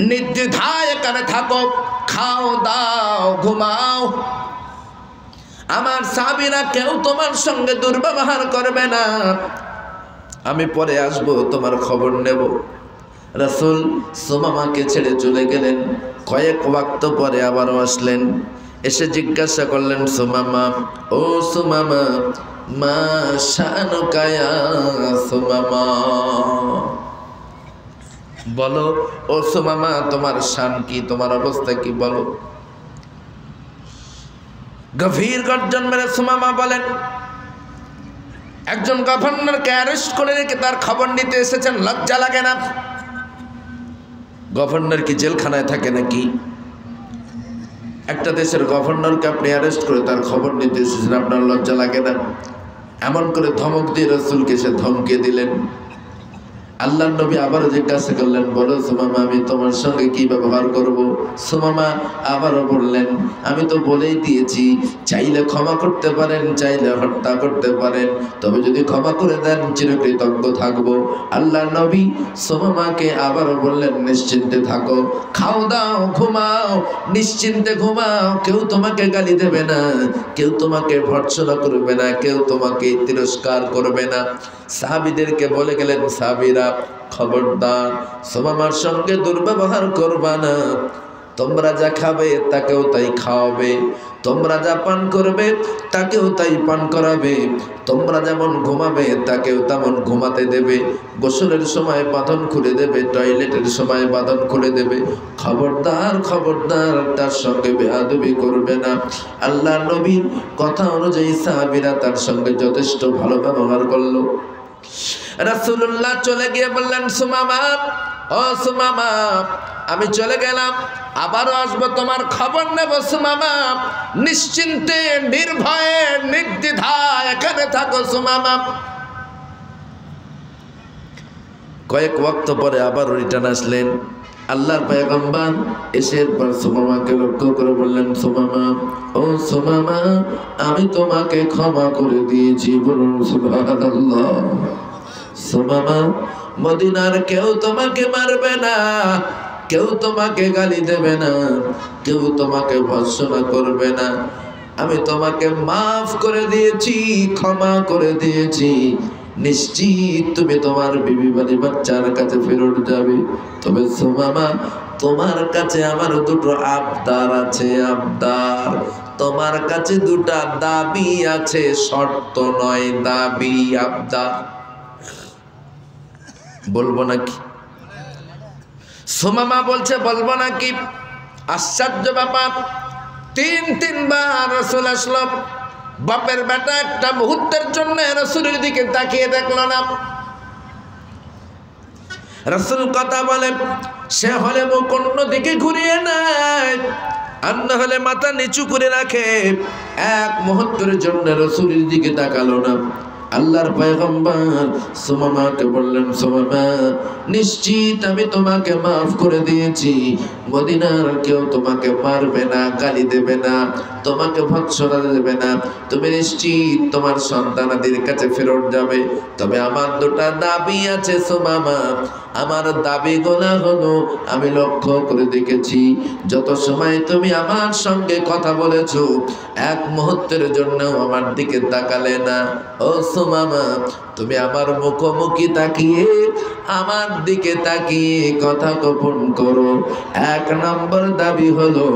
নির্দ্বিধায় এখানে থাকো, খাও দাও ঘুমাও, আমার সাহাবীরা কেউ তোমার সঙ্গে দুর্ব্যবহার করবে না, আমি পরে আসবো তোমার খবর নেব। রাসূল সুমামাকে ছেড়ে চলে গেলেন। কয়েক ওয়াক্ত পরে আবারও আসলেন, এসে জিজ্ঞাসা করলেন, সুমামা, ও সুমামা, মা শানুকা ইয়া সুমামা, বলো ও সুমামা, তোমার শান কি, তোমার অবস্থা কি বলো। গভীর গর্জন মেরে সুমামা বলেন, একজন গভর্নরকে অ্যারেস্ট করে রেখে তার খবর নিতে এসেছেন, লজ্জা লাগে না? গভর্নর কি জেলখানায় থাকে নাকি? একটা দেশের গভর্নরকে আপনি অ্যারেস্ট করে তার খবর নিতে এসেছেন, আপনার লজ্জা লাগে না? এমন করে ধমক দিয়ে রাসূলকে সে ধমকে দিলেন। আল্লাহর নবী আবারও জিজ্ঞাসা করলেন, বলো সুমামা, আমি তোমার সঙ্গে কি ব্যবহার করব। সুমামা আবারও বললেন, আমি তো বলেই দিয়েছি, চাইলে ক্ষমা করতে পারেন, চাইলে হত্যা করতে পারেন, তবে যদি ক্ষমা করে দেন চিরকৃতজ্ঞ থাকবো। আল্লাহর নবী সুমামাকে আবারও বললেন, নিশ্চিন্তে থাকো, খাও দাও ঘুমাও, নিশ্চিন্তে ঘুমাও, কেউ তোমাকে গালি দেবে না, কেউ তোমাকে ভর্ৎসনা করবে না, কেউ তোমাকে তিরস্কার করবে না। সাহাবীদেরকে বলে গেলেন, সাহাবীরা খবরদার সুমামার সঙ্গে দুর্ব্যবহার করবা না, তোমরা যা খাবে তাকেও তাই খাওয়াবে, তোমরা যা পান করবে তাকেও তাই পান করাবে, তোমরা যেমন ঘুমাবে তাকেও তেমন ঘুমাতে দেবে, গোসলের সময় বাঁধন খুলে দেবে, টয়লেটের সময় বাঁধন খুলে দেবে, খবরদার খবরদার তার সঙ্গে বেয়াদবি করবে না। আল্লাহর নবীর কথা অনুযায়ী সাহাবীরা তার সঙ্গে যথেষ্ট ভালো ব্যবহার করলো। রাসূলুল্লাহ চলে গিয়ে বললেন, সুমামা, ও সুমামা, আমি চলে গেলাম, আবারও আসবো, তোমার খবর নেব। সুমামা, নিশ্চিন্তে নির্ভয়ে নির্দ্বিধায় এখানে থাকো সুমামা। কয়েক ওয়াক্ত পরে আবার রিটার্ন আসলেন। আল্লাহর পয়গম্বর এসে এরপর সুমামাকে লক্ষ্য করে বললেন, সুমামা, ও সুমামা, আমি তোমাকে ক্ষমা করে দিয়েছি, বলুন সুবহানাল্লাহ। সুমামা, মদিনার কেউ তোমাকে মারবে না, কেউ তোমাকে গালি দেবে না, কেউ তোমাকে ভর্ৎসনা করবে না, আমি তোমাকে মাফ করে দিয়েছি, ক্ষমা করে দিয়েছি, নিশ্চিত তুমি তোমার বিবি বাড়ি বাচ্চার কাছে ফেরত যাবে। তবে সুমামা, তোমার কাছে আমার দুটো আবদার আছে, আবদার, তোমার কাছে দুটা দাবি আছে, শর্ত নয়, দাবি, আবদার। বলবো নাকি? সুমামা বলছে, বলবো নাকি? আশ্চর্য ব্যাপার, তিনবার রাসূল আসলো, বাপের বেটা একটা মুহূর্তের জন্য রাসূলের দিকে তাকিয়ে দেখল না। রাসূল কথা বলে, সে হলে মুখ অন্য দিকে ঘুরিয়ে নেয়, আর না হলে মাথা নিচু করে রাখে। এক মুহূর্তের জন্য রাসূলের দিকে তাকালো না। আল্লাহর পয়গম্বর সুমামাকে বললেন, সুমামা, নিশ্চিত আমি তোমাকে মাফ করে দিয়েছি। মদিনার কেউ তোমাকে মারবে না, গালি দেবে না, তোমাকে ভৎসনা দেবে না। তুমি নিশ্চিত তোমার সন্তানাদের কাছে ফেরত যাবে। তবে আমার দুটা দাবি আছে সুমামা। আমার দাবিগুলো হলো, আমি লক্ষ্য করে দেখেছি যত সময় তুমি আমার সঙ্গে কথা বলেছো, এক মুহূর্তের জন্য আমার দিকে তাকালে না। ও সুমামা, তুমি আমার মুখোমুখি তাকিয়ে আমার দিকে তাকিয়ে কথা গোপন করো। এক নম্বর দাবি হলো,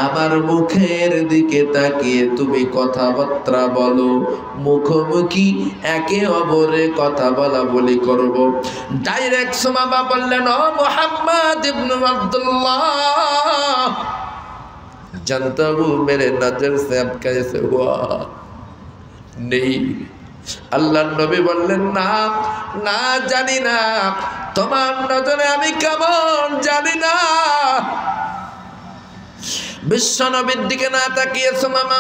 আমার মুখের দিকে তাকিয়ে তুমি কথাবার্তা বলো, মুখোমুখি একে অপরে কথা বলা বলি করবো। ডাইরেক্ট সুমামা বললেন, ও মুহাম্মদ ইবনে আব্দুল্লাহ, जानता हूँ मेरे नजर से अब कैसे हुआ नहीं। আল্লাহ নবী বললেন, না না, জানি না তোমার নজরে আমি কেমন জানি না। বিশ্ব নবীর দিকে না তাকিয়ে সুমামা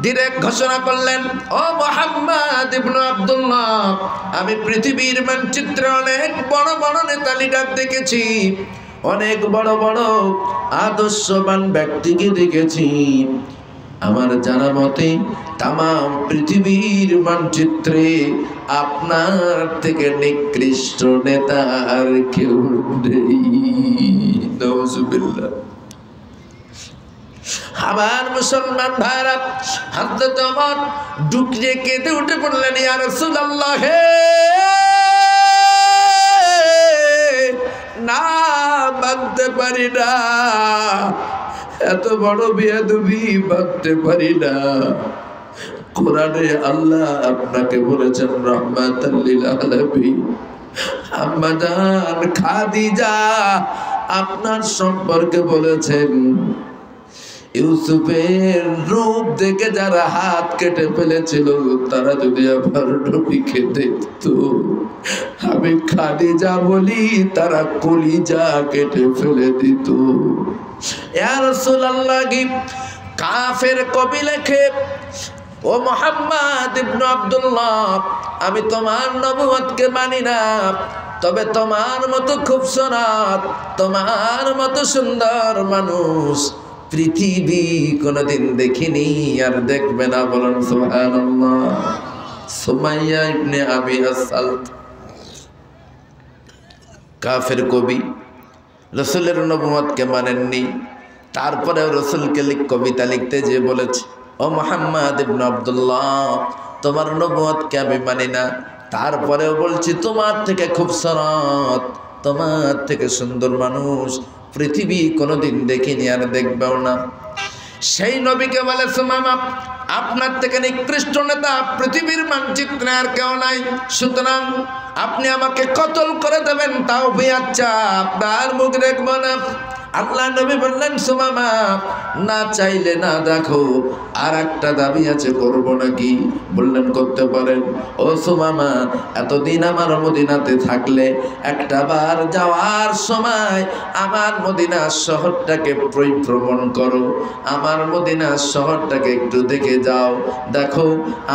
ডিরেক্ট ঘোষণা করলেন, ও মুহাম্মদ ইবনে আব্দুল্লাহ, আমি পৃথিবীর মানচিত্রে অনেক বড় বড় নেতা লিডার দেখেছি, অনেক বড় বড় আদর্শবান ব্যক্তিকে দেখেছি। আমার জানা মতে তামাম পৃথিবীর মানচিত্রে আপনার থেকে নিকৃষ্ট নেতা আর কেউ নেই। নাউজুবিল্লাহ। আমার মুসলমান ভাইরা, হযরত ওমর ডুকরে কেঁদে উঠে পড়লেন, ইয়া রাসূলুল্লাহ, হে না, মানতে পারি না, এত বড় বেয়াদবি মানতে পারি না। কোরআনে আল্লাহ আপনাকে বলেছেন রাহমাতাল লিল আলামিন। আম্মা জান খাদিজা আপনার সম্পর্কে বলেছেন, ইউসুফের রূপ দেখে যারা হাত কেটে ফেলেছিল, তারা যদি আবার নবীকে দেখত, আমি খাদিজা বলি, তারা কলিজা কেটে ফেলে দিত। ইয়া রাসূলুল্লাহ, কাফের কবি লেখে, ও মুহাম্মদ ইবনে আব্দুল্লাহ, আমি তোমার নবুয়তকে মানি না, তবে তোমার মতো খুবসুরত, তোমার মতো সুন্দর মানুষ পৃথিবী কোনদিন দেখিনি, আর দেখবে না। বলেন সুবহানাল্লাহ। সুমাইয়া ইবনে আবি আসালত, কাফের কবি, রাসূলের নবুয়তকে মানেননি, তারপরেও রাসূলকে কবিতা লিখতে যে বলেছে, ও মুহাম্মদ ইবনে আব্দুল্লাহ, তোমার নবুয়তকে আমি মানি না, তারপরেও বলছি তোমার থেকে খুবসুরত, তোমার থেকে সুন্দর মানুষ পৃথিবী কোনোদিন দেখিনি, আর দেখবেও না। সেই নবীকে বলে, সুমামা, আপনার থেকে নিকৃষ্ট নেতা পৃথিবীর মানচিত্রে আর কেউ নাই, সুতরাং আপনি আমাকে কতল করে দেবেন তাও আচ্ছা, আপনার মুখ দেখবো না। আল্লাহ নবী বললেন, সুমামা, না চাইলে না দেখো, আর একটা দাবি আছে, করব নাকি? বললেন, করতে পারেন। ও সুমামা, এতদিন আমার মদিনাতে থাকলে একটা বার যাওয়ার সময় আমার মদিনা শহরটাকে পরিভ্রমণ করো, আমার মদিনা শহরটাকে একটু দেখে যাও, দেখো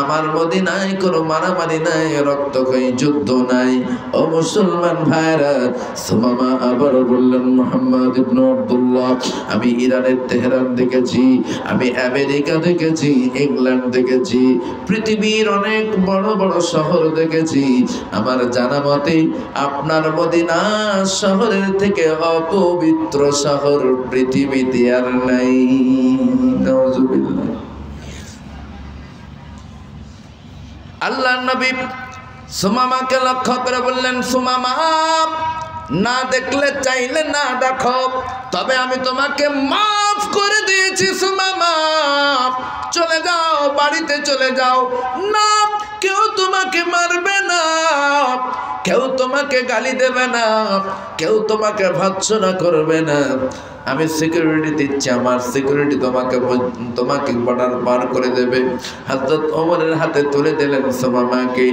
আমার মদিনায় কোনো মারামারি নাই, রক্তক্ষয়ী যুদ্ধ নাই। ও মুসলমান ভাইরা, সুমামা আবার বললেন, মুহাম্মদ ইবনে আব্দুল্লাহ, আমি ইরানের তেহরান দেখেছি, আমি আমেরিকা দেখেছি, ইংল্যান্ড দেখেছি, পৃথিবীর অনেক বড় বড় শহর দেখেছি, আমার জানা মতে আপনার মদিনা শহরের থেকে অপবিত্র শহর পৃথিবীতে আর নাই। নাউজুবিল্লাহ। আল্লাহর নবী সুমামাকে লক্ষ্য করে বললেন, সুমামা, না দেখলে চাইলে না দেখো, তবে আমি তোমাকে মাফ করে দিয়েছি সুমামা, চলে যাও, বাড়িতে চলে যাও। না, কেউ তোমাকে মারবে না, কেউ তোমাকে গালি দেবে না, কেউ তোমাকে ভৎসনা করবে না। আমি সিকিউরিটি দিচ্ছি, আমার সিকিউরিটি তোমাকে বর্ডার পার করে দেবে। হযরত ওমরের হাতে তুলে দিলেন সুমামাকে।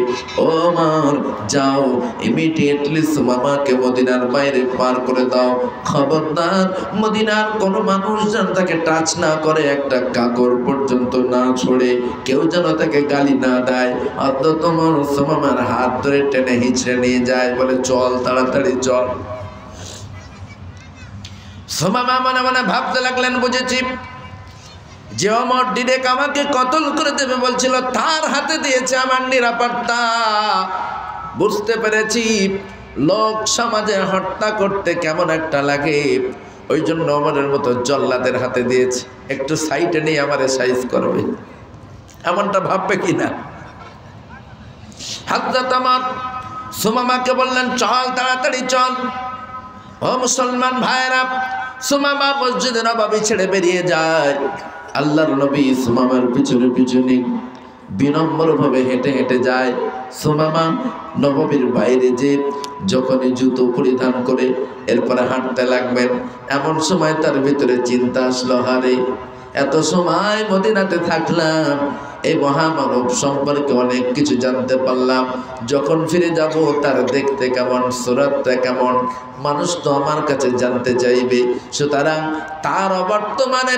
ও ওমর, যাও ইমিডিয়েটলি সুমামাকে মদিনার বাইরে পার করে দাও। খবরদার মদিনার কোনো মানুষ যেন তাকে টাচ না করে, একটা কাপড় পর্যন্ত না ছড়ে, কেউ যেন তাকে গালি না দেয়। হযরত ওমর সুমামার হাত ধরে টেনে হিঁচড়ে নিয়ে যায়, বলে চল তাড়াতাড়ি চল। সুমামা মনে মনে ভাবতে লাগলেন, বুঝেছি যে ওমর ডিরেক্ট আমাকে কতল করে দেবে বলছিল, তার হাতে দিয়েছে আমার নিরাপত্তা। বুঝতে পেরেছি লোক সমাজে হত্যা করতে কেমন একটা লাগে, ওই জন্য ওমরের মতো জল্লাদের হাতে দিয়েছে, একটু সাইডে নিয়ে আমারে সাইজ করবে, এমনটা ভাববে কিনা। হযরত ওমর সুমামাকে বললেন, চল তাড়াতাড়ি চল। ও মুসলমান ভাইরা, সুমামা মসজিদে নববী ছেড়ে বেরিয়ে যায়। আল্লাহর নবী সুমামার পিছনে পিছনে বিনম্রভাবে হেঁটে হেঁটে যায়। সুমামা নববীর বাইরে যে যখনই জুতো পরিধান করে এরপরে হাঁটতে লাগবেন, এমন সময় তার ভিতরে চিন্তা আসলো, হারে এত সময় মদিনাতে থাকলাম, এই মহামানব সম্পর্কে অনেক কিছু জানতে পারলাম, যখন ফিরে যাব তার দেখতে কেমন, সুরাতটা কেমন, মানুষ তো আমার কাছে জানতে চাইবে। সুতরাং তার অবর্তমানে,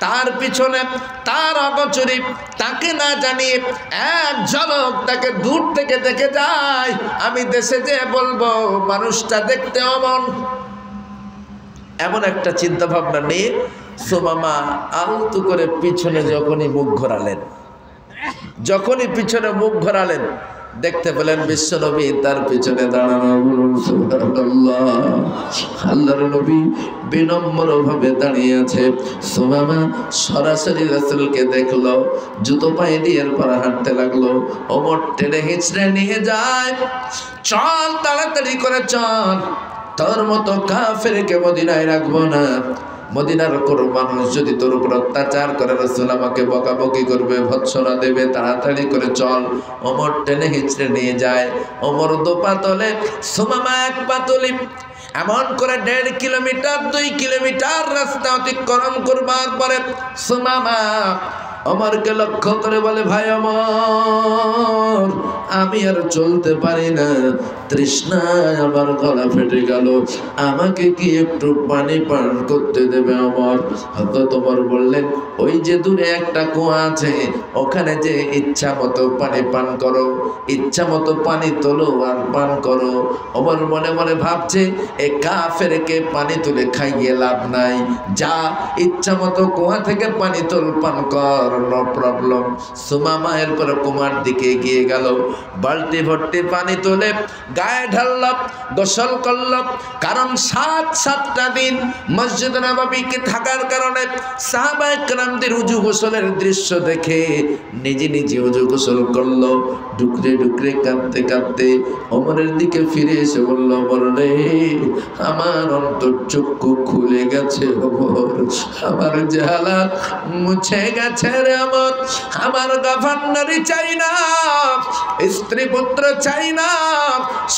তার পিছনে, তার অগোচরে, তাকে না জানিয়ে এক ঝলক তাকে দূর থেকে দেখে যায়, আমি দেশে যেয়ে বলবো মানুষটা দেখতে অমন। এমন একটা চিন্তা ভাবনা নিয়ে সুমামা আলতু করে পিছনে যখনই মুখ ঘোরালেন, দেখতে পেলেন বিশ্বনবী তার পিছনে দাঁড়ানো। আল্লাহর নবী বিনম্রভাবে দাঁড়িয়ে আছে। সুমামা সরাসরি রাসূলকে দেখলো, জুতো পায়ে দিয়ে এরপর হাঁটতে লাগলো। ওমর টেনে হিঁচড়ে নিয়ে যায়, চল তাড়াতাড়ি করে চল, তোর মতো কাফেরকে মদিনায় রাখবো না। মদিনার কোনো মানুষ যদি তোর উপর অত্যাচার করে, রাসূল আমাকে বকাবকি করবে, ভৎসনা দেবে, তাড়াতাড়ি করে চল। ওমর টেনে হিঁচড়ে নিয়ে যায়। ওমর দু পা তোলে, সুমামা এক পা তোলে। এমন করে 1.5 কিলোমিটার 2 কিলোমিটার রাস্তা অতিক্রম করবার পরে সুমামা ওমরকে লক্ষ্য করে বলে, ভাই ওমর, আমি আর চলতে পারি না, তৃষ্ণায় আমার গলা ফেটে গেল, আমাকে কি একটু পানি পান করতে দেবে ওমর? হযরত ওমর বললেন, ওই যে দূরে একটা কুয়া আছে, ওখানে যে ইচ্ছা মতো পানি পান করো, ইচ্ছা মতো পানি তোলো আর পান করো। ওমর মনে মনে ভাবছে, এ কাফেরকে পানি তুলে খাইয়ে লাভ নাই, যা ইচ্ছা মতো কুয়া থেকে পানি তোল, পান কর, নো প্রবলেম। সুমামা এরপর কুমার দিকে এগিয়ে গেল, বালতি ভর্তি পানি তুলে গায়ে ঢালল, গোসল করল। কারণ 7টা দিন মসজিদ নববীতে থাকার কারণে সাহাবায়ে কেরামদের উজু গোসলের দৃশ্য দেখে নিজে নিজে উজু গোসল করল। ডুকরে ডুকরে কাঁদতে কাঁদতে ওমরের দিকে ফিরে এসে বলল, ওমর রে, আমার অন্তর্চক্ষু খুলে গেছে ওমর, আমার জাহালাত মুছে গেছে রে ওমর, আমার গাফান্নারি চাই না, স্ত্রী পুত্র চাই না,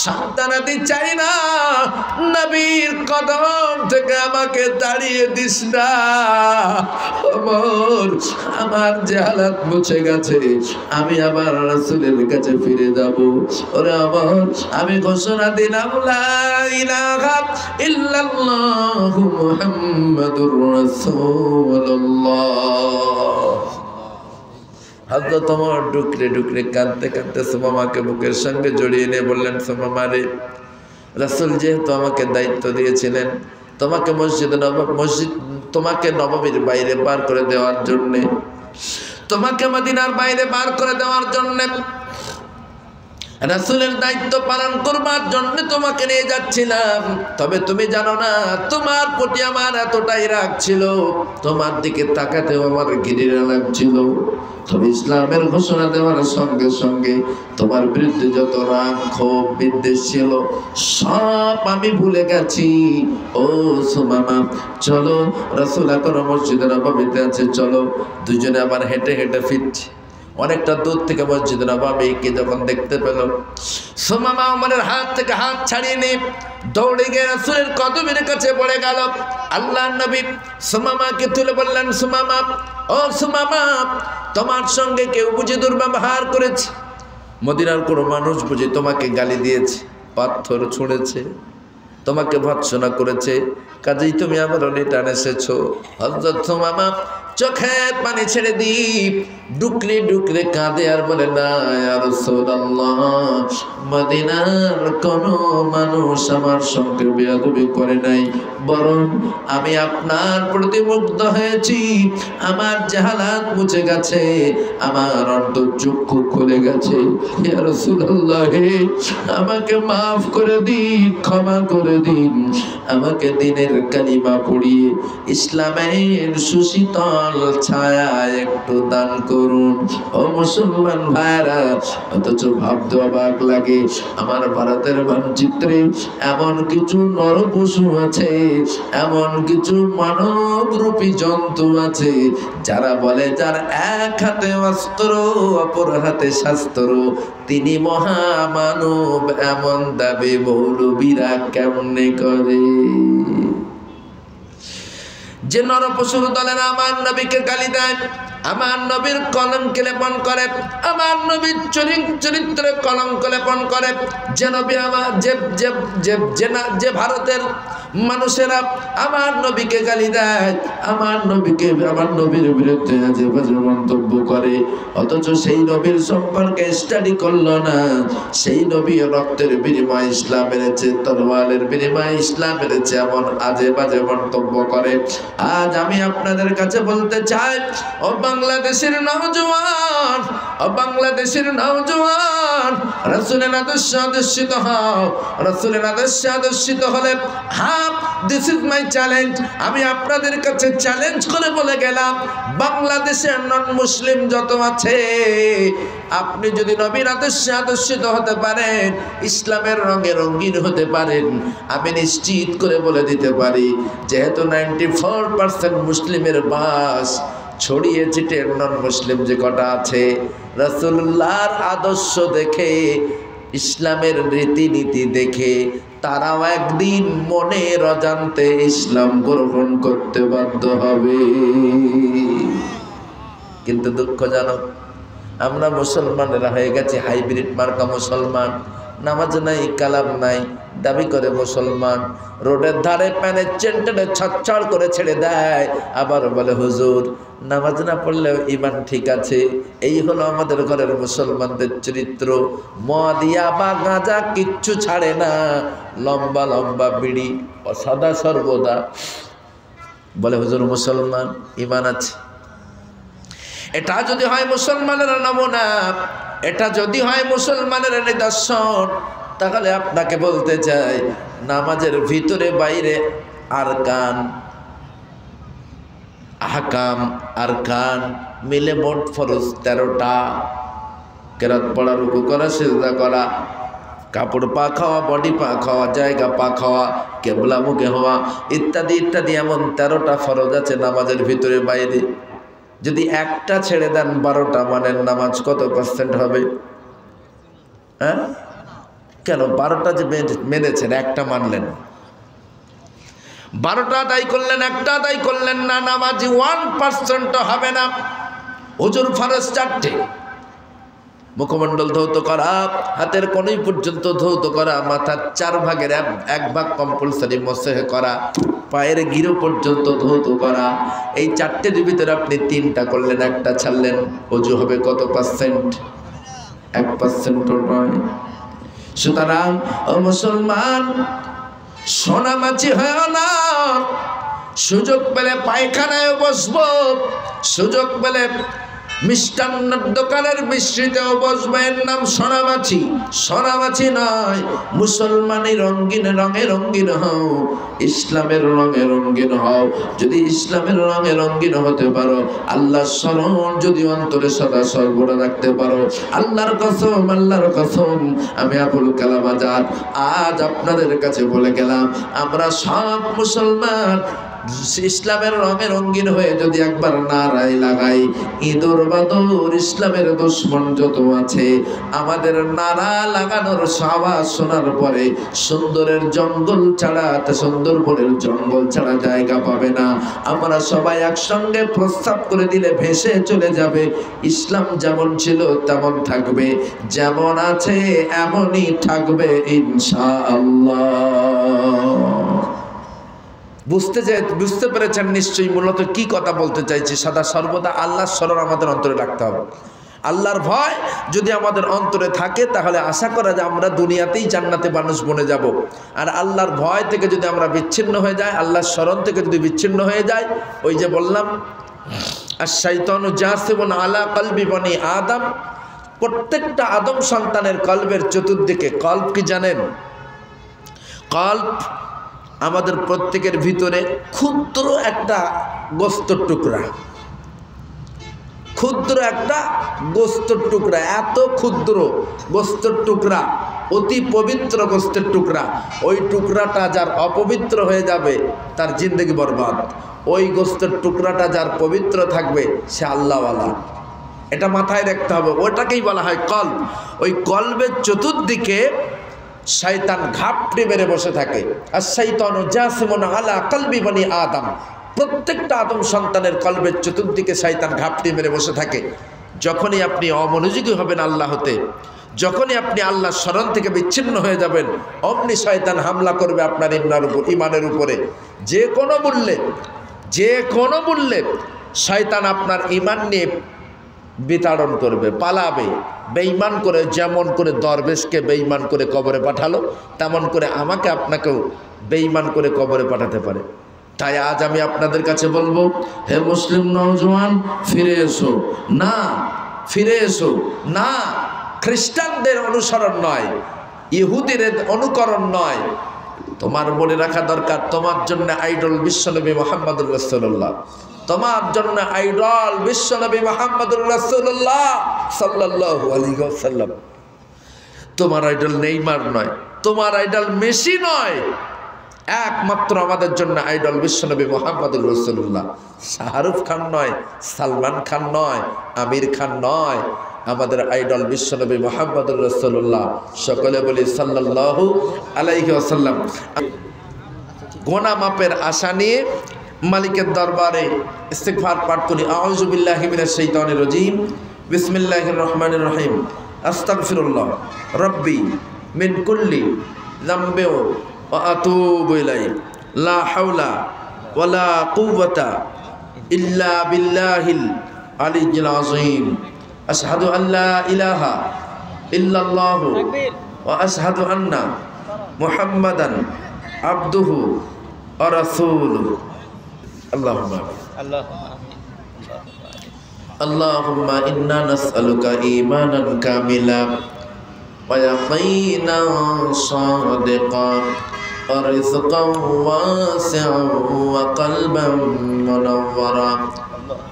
সন্তানাদি চাই না, নবীর কদম থেকে আমাকে দাঁড়িয়ে দিস না ওমর, আমার জাহালাত মুছে গেছে, আমি আবার রাসূলের কাছে ফিরে যাব। ওরে ওমর, আমি ঘোষণা দিলাম, লা ইলাহা ইল্লাল্লাহু মুহাম্মাদুর রাসূলুল্লাহ। হযরত ওমর ডুকরে ডুকরে কাঁদতে কাঁদতে সুমামাকে বুকের সঙ্গে জড়িয়ে নিয়ে বললেন, সুমামা রে, রাসূল যেহেতু আমাকে দায়িত্ব দিয়েছিলেন তোমাকে নববীর বাইরে পার করে দেওয়ার জন্য, তোমাকে মদিনার বাইরে পার করে দেওয়ার জন্য, রাসূলের দায়িত্ব পালন করবার জন্য তোমাকে নিয়ে যাচ্ছিলাম। তবে তুমি জানো না, তোমার প্রতি আমার এতটাই রাগ ছিল, তোমার দিকে তাকাতেও আমার ঘৃণা লাগছিল। তবে ইসলামের ঘোষণা দেওয়ার সঙ্গে সঙ্গে তোমার বিরুদ্ধে যত রাগ, ক্ষোভ, বিদ্বেষ ছিল, সব আমি ভুলে গেছি। ও সুমামা, চলো, রাসূল এখন মসজিদে নববীতে আছে, চলো। দুজনে আবার হেঁটে হেঁটে ফিরছি। অনেকটা দূর থেকে মসজিদ নববীকে যখন দেখতে পেল, সুমামা ওমরের হাত থেকে হাত ছাড়িয়ে নিয়ে দৌড়ে গিয়ে রাসূলের কদমের কাছে পড়ে গেল। আল্লাহর নবী সুমামাকে তুলে বললেন, সুমামা, ও সুমামা, তোমার সঙ্গে কেউ বুঝি দুর্ব্যবহার করেছে? মদিনার কোনো মানুষ বুঝি তোমাকে গালি দিয়েছে, পাথর ছুঁড়েছে, তোমাকে ভৎসনা করেছে, কাজেই তুমি আমার রিটার্ন এসেছো? হযরত সুমামা চোখে পানি ছেড়ে দিয়ে ডুকরে ডুকরে কাঁদে আর বলে, না ইয়া রাসূলুল্লাহ, মদিনার কোনো মানুষ আমার সঙ্গে বেয়াদবি করে নাই, বরং আমি আপনার প্রতি মুগ্ধ হয়েছি। আমার জাহালাত মুছে গেছে, আমার অন্তর্চক্ষু খুলে গেছে। ইয়া রাসূলুল্লাহ, আমাকে মাফ করে দিন, ক্ষমা করে দিন, আমাকে দিনের কালিমা পড়িয়ে ইসলামের সুশীতল ছায়া একটু দান করুন। ও মুসলমান ভাইরা, অথচ ভাবতে অবাক লাগে, আমার ভারতের মানচিত্রে এমন কিছু নরপশু আছে, এমন কিছু মানবরূপী জন্তু আছে, যারা বলে যার এক হাতে অস্ত্র অপর হাতে শাস্ত্র তিনি মহামানব। এমন দাবি মৌলবীরা কেমনে করে? যে নরপশুর দলের আমার নবীকে গালি দেয়, আমার নবীর কলঙ্ক লেপন করে, আমার নবীর চরিত্রে কলঙ্ক লেপন করে, যে নবী আমার যে ভারতের মানুষেরা আমার নবীকে গালি দেয়, আমার নবীর বিরুদ্ধে আজে বাজে মন্তব্য করে, অথচ সেই নবীর সম্পর্কে স্টাডি করলো না। সেই নবী রক্তের বিনিময়ে ইসলাম এনেছে, তরোয়ালের বিনিময়ে ইসলাম এনেছে, এমন আজে বাজে মন্তব্য করে। আজ আমি আপনাদের কাছে বলতে চাই, ও বাংলাদেশের নওজওয়ান, ও বাংলাদেশের নওজওয়ান, রাসূলের আদর্শে আদর্শিত হও। রাসূলের আদর্শে আদর্শিত হলে দিস ইজ মাই চ্যালেঞ্জ, আমি আপনাদের কাছে চ্যালেঞ্জ করে বলে গেলাম, বাংলাদেশের নন মুসলিম যত আছে, আপনি যদি নবীর আদর্শে আদর্শিত হতে পারেন, ইসলামের রঙে রঙিন হতে পারেন, আমি নিশ্চিত করে বলে দিতে পারি, যেহেতু 94% মুসলিমের বাস ছড়িয়ে ছিটিয়ে নন মুসলিম যে কটা আছে, রাসূলুল্লাহর আদর্শ দেখে, ইসলামের রীতিনীতি দেখে তারাও একদিন মনের অজান্তে ইসলাম গ্রহণ করতে বাধ্য হবে। কিন্তু দুঃখজনক, আমরা মুসলমানেরা হয়ে গেছি হাইব্রিড মার্কা মুসলমান। নামাজ নাই, কালাম নাই, দাবি করে মুসলমান, রোডের ধারে প্যানের চেনটেনে ছটছড় করে ছেড়ে দেয়, আবার বলে হুজুর নামাজ না পড়লেও ইমান ঠিক আছে। এই হলো আমাদের ঘরের মুসলমানদের চরিত্র। মদ, ইয়াবা, গাঁজা কিচ্ছু ছাড়ে না, লম্বা লম্বা বিড়ি সদা সর্বদা, বলে হুজুর মুসলমান, ইমান আছে। এটা যদি হয় মুসলমানের নমুনা, এটা যদি হয় মুসলমানের নিদর্শন, তাহলে আপনাকে বলতে চাই, নামাজের ভিতরে বাইরে আরকান, আহকাম, আরকান মিলে মোট ফরজ 13টা। কেরাত পড়া, রুকু করা, সিজদা করা, কাপড় পা খাওয়া, বডি পা খাওয়া, জায়গা পা খাওয়া, কেবলা মুখে হওয়া, ইত্যাদি ইত্যাদি, এমন 13টা ফরজ আছে নামাজের ভিতরে বাইরে। যদি একটা ছেড়ে দেন 12টা মানেন, নামাজ কত পার্সেন্ট হবে? হ্যাঁ, কেন 12টা যে মেনেছেন, একটা মানলেন, 12টা আদায় করলেন, একটা আদায় করলেন না, নামাজি 1% হবে না। হুজুর ফরজ 4টে, মুখমণ্ডল ধৌত করা, হাতের কনুই পর্যন্ত ধৌত করা, মাথার 4 ভাগের 1 ভাগ কম্পালসারি মসহ করা, পায়ের গিরো পর্যন্ত ধৌত করা। এই 4টের ভিতরে আপনি 3টা করলেন, একটা ছাড়লেন, ওযু হবে কত পার্সেন্ট? 1% নয়। সুতরাং ও মুসলমান, সোনামাছি হয় না। সুযোগ পেলে পায়খানায় বসবো, সুযোগ পেলে মিষ্টান্নের দোকানের মিশ্রিতেও বসবো, এর নাম সোনামাছি। সোনামাছি নয়, মুসলমানি রঙিন রঙে রঙিন হও, ইসলামের রঙে রঙিন হও। যদি ইসলামের রঙে রঙিন হতে পারো, আল্লাহর স্মরণ যদি অন্তরে সদা সর্বদা রাখতে পারো, আল্লাহর কসম, আল্লাহর কসম, আমি আবুল কালাম আজাদ আজ আপনাদের কাছে বলে গেলাম, আমরা সব মুসলমান ইসলামের রঙে রঙিন হয়ে যদি একবার নারাই লাগাই, ইঁদুর বাদুর ইসলামের দুশমন যত আছে, আমাদের নারা লাগানোর আওয়াজ শোনার পরে সুন্দরের জঙ্গল ছাড়া, সুন্দরবনের জঙ্গল ছাড়া জায়গা পাবে না। আমরা সবাই একসঙ্গে প্রস্তাব করে দিলে ভেসে চলে যাবে। ইসলাম যেমন ছিল তেমন থাকবে, যেমন আছে এমনই থাকবে ইনশাআল্লাহ। বুঝতে পেরেছেন নিশ্চয়ই মূলত কি কথা বলতে চাইছি। সর্বদা আল্লাহর স্মরণ আমাদের অন্তরে রাখতে হবে। আল্লাহর ভয় যদি আমাদের অন্তরে থাকে তাহলে আশা করা যায় আমরা দুনিয়াতেই জান্নাতে মানুষ বনে যাব। আর আল্লাহর ভয় থেকে যদি আমরা বিচ্ছিন্ন হয়ে যাই, আল্লাহর স্মরণ থেকে যদি বিচ্ছিন্ন হয়ে যায়, ওই যে বললাম আশ-শাইতানু জাসিবুন আলা কলবি বনি আদম, প্রত্যেকটা আদম সন্তানের কলবের চতুর্দিকে, কলব কি জানেন? কলব আমাদের প্রত্যেকের ভিতরে ক্ষুদ্র একটা গোস্তের টুকরা, ক্ষুদ্র একটা গোস্তের টুকরা, এত ক্ষুদ্র গোস্তের টুকরা, অতি পবিত্র গোস্তের টুকরা। ওই টুকরাটা যার অপবিত্র হয়ে যাবে তার জিন্দগি বরবাদ। ওই গোস্তের টুকরাটা যার পবিত্র থাকবে সে আল্লাহওয়ালা। এটা মাথায় রাখতে হবে। ওটাকেই বলা হয় কলব। ওই কলবের চতুর্দিকে শয়তান ঘাপটি মেরে বসে থাকে। আর শাইতানু জাসিমুন আলা কলবি বনি আদম, প্রত্যেকটা আদম সন্তানের কলবের চতুর্দিকে শয়তান ঘাপটি মেরে বসে থাকে। যখনই আপনি অমনোযোগী হবেন আল্লাহ হতে, যখনই আপনি আল্লাহর স্মরণ থেকে বিচ্ছিন্ন হয়ে যাবেন, অমনি শয়তান হামলা করবে আপনার ইমানের উপরে। যে কোনো মূল্যে শয়তান আপনার ঈমান নিয়ে বিতাড়ন করবে, পালাবে, বেঈমান করে। যেমন করে দরবেশকে বেঈমান করে কবরে পাঠালো, তেমন করে আমাকে আপনাকেও বেঈমান করে কবরে পাঠাতে পারে। তাই আজ আমি আপনাদের কাছে বলবো, হে মুসলিম নওজওয়ান, ফিরে এসো। না, ফিরে এসো না, খ্রিস্টানদের অনুসরণ নয়, ইহুদিদের অনুকরণ নয়। তোমার মনে রাখা দরকার, তোমার জন্য আইডল বিশ্বনবী মুহাম্মদুর রাসূলুল্লাহ। তোমার জন্য আইডল বিশ্বনবী মুহাম্মদুর রাসূলুল্লাহ সাল্লাল্লাহু আলাইহি ওয়াসাল্লাম। তোমার আইডল নেইমার নয়, তোমার আইডল মেসি নয়। একমাত্র আমাদের জন্য আইডল বিশ্বনবী মুহাম্মদুর রাসূলুল্লাহ। শাহরুখ খান নয়, সালমান খান নয়, আমির খান নয়। আমাদের আইডল বিশ্বনবী মুহাম্মদুর রাসূলুল্লাহ। সকলে বলি সাল্লাল্লাহু আলাইহি ওয়াসাল্লাম। গুনাহ মাপের আশা নিয়ে মালিকের দরবারে ইস্তিগফার পাঠ করি। আউযু বিল্লাহি মিনাশ শাইতানির রাজীম। বিসমিল্লাহির রহমানির রহিম। আস্তাগফিরুল্লাহ রাব্বি মিন কুল্লি যামবি ওয়া আতুবু ইলাইহি। লা হাওলা ওয়ালা কুওয়াতা ইল্লা বিল্লাহিল আলিয়্যিল আযীম। আশহাদু আল্লা ইলাহা ইল্লাল্লাহু ওয়া আশহাদু আন্না মুহাম্মাদান আবদুহু ওয়া রাসূলুহু। আল্লাহুম্মা ইন্না নাসআলুকা ঈমানান কামিলা ওয়া ইয়াকিনান সাদিকান ওয়া রিজকান ওয়াসিআন ওয়া কলবান মুনাওয়ারা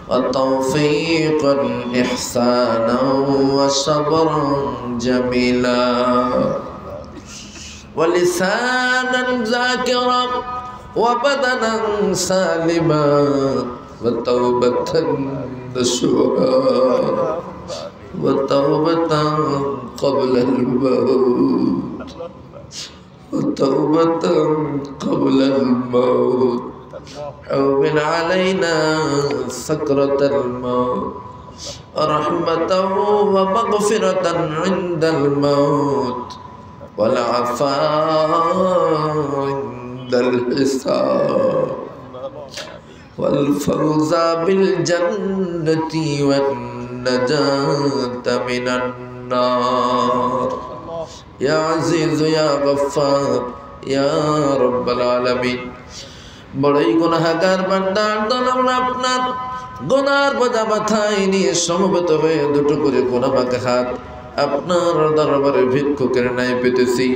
ওয়া তাওফীকান ইহসানান ওয়া সাবরান জামিলা ওয়া লিসানান যাকিরা وبدنا سالما وتوبة نصوحا وتوبة قبل الموت وتوبة قبل الموت هون علينا سكرة الموت ورحمة ومغفرة عند الموت والعفاء الحساب والفوز بالجنة والنجاة من النار يا عزيز يا غفار يا رب العالمين। বড়ই গুনাহগার বান্দার দল আমরা আপনার গুনার বোঝা মাথায় নিয়ে সমবেত হয়ে দুটো করে গুনাহ মাখা হাত আপনার দরবারে ভিক্ষুকের ন্যায় পেতেছি।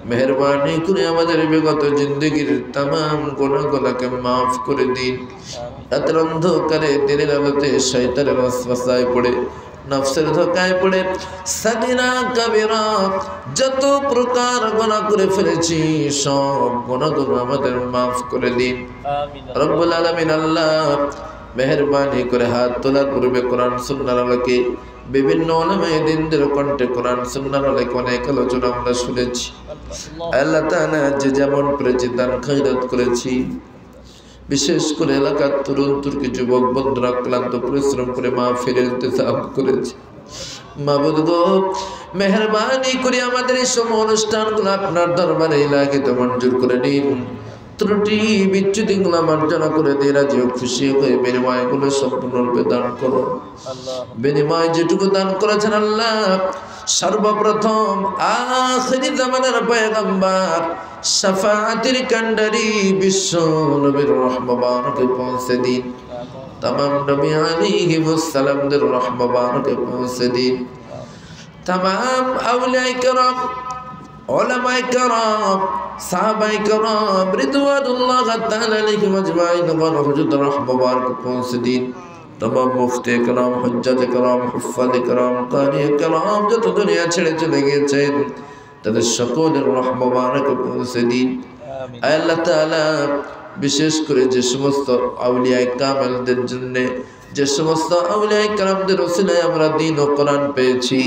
মেহরবানি করে আমাদের বিগত জিন্দগির तमाम গুনাহগুলোকে মাফ করে দিন। রাতের অন্ধকারে দিনের আলোতে শয়তানের ওয়াসওয়াসায় পড়ে নফসের ধোকায় পড়ে সাগীরা কাবীরা যত প্রকার গুনাহ করে ফেলেছি সব গুনাহগুলো আমাদের মাফ করে দিন আমিন রব্বুল আলামিন। আল্লাহ মেহেরবানি করে হাত তোলার পূর্বে কোরআন সুন্নাহর আলোকে বিভিন্ন উলামায়ে দ্বীনদের কণ্ঠে কোরআন সুন্নাহর আলোকে অনেক আলোচনা আমরা শুনেছি। আল্লাহ তাআলা যে যেমন পেরেছি দান খয়রাত করেছি, বিশেষ করে এলাকার তরুণ তুর্কি যুবক বন্ধুরা ক্লান্ত পরিশ্রম করে মাহফিলের ইন্তেজাম করেছে। মাবুদ গো মেহেরবানি করে আমাদের এই সব অনুষ্ঠানগুলো আপনার দরবারে ইলাহি তো মঞ্জুর করে নিন। ত্রুটি বিচ্যুতিগুলো মার্জনা করে দিয়ে রাজি খুশি হয়ে বিনিময়গুলো সম্পূর্ণরূপে দান করো। বিনিময় যেটুকু দান করেছেন আল্লাহ সর্বপ্রথম আখিরি জামানার পয়গম্বর শাফাআতের কান্ডারি বিশ্ব নবীর রহমতকে পৌঁছে দিন। तमाम नबी अलैहिमुस्सलामদের রহমতকে পৌঁছে দিন। तमाम আউলিয়া کرام উলামায়ে کرام সাহাবায়ে کرام রিদওয়ানুল্লাহ তাআলা আলাইহিম আজমাইন হুজুর রহমতকে পৌঁছে দিন। तमाम মুফতি کرام হুজ্জাত کرام হুফাজ کرام কারি کرام যত দুনিয়া ছেড়ে চলে গিয়েছেন তাদের সকলের রহমতকে পৌঁছে দিন। আল্লাহ তাআলা বিশেষ করে যে সমস্ত আউলিয়া কামেলদের জন্য, যে সমস্ত আউলিয়া কারামদের ওসিলায় আমরা দ্বীন ও কোরআন পেয়েছি,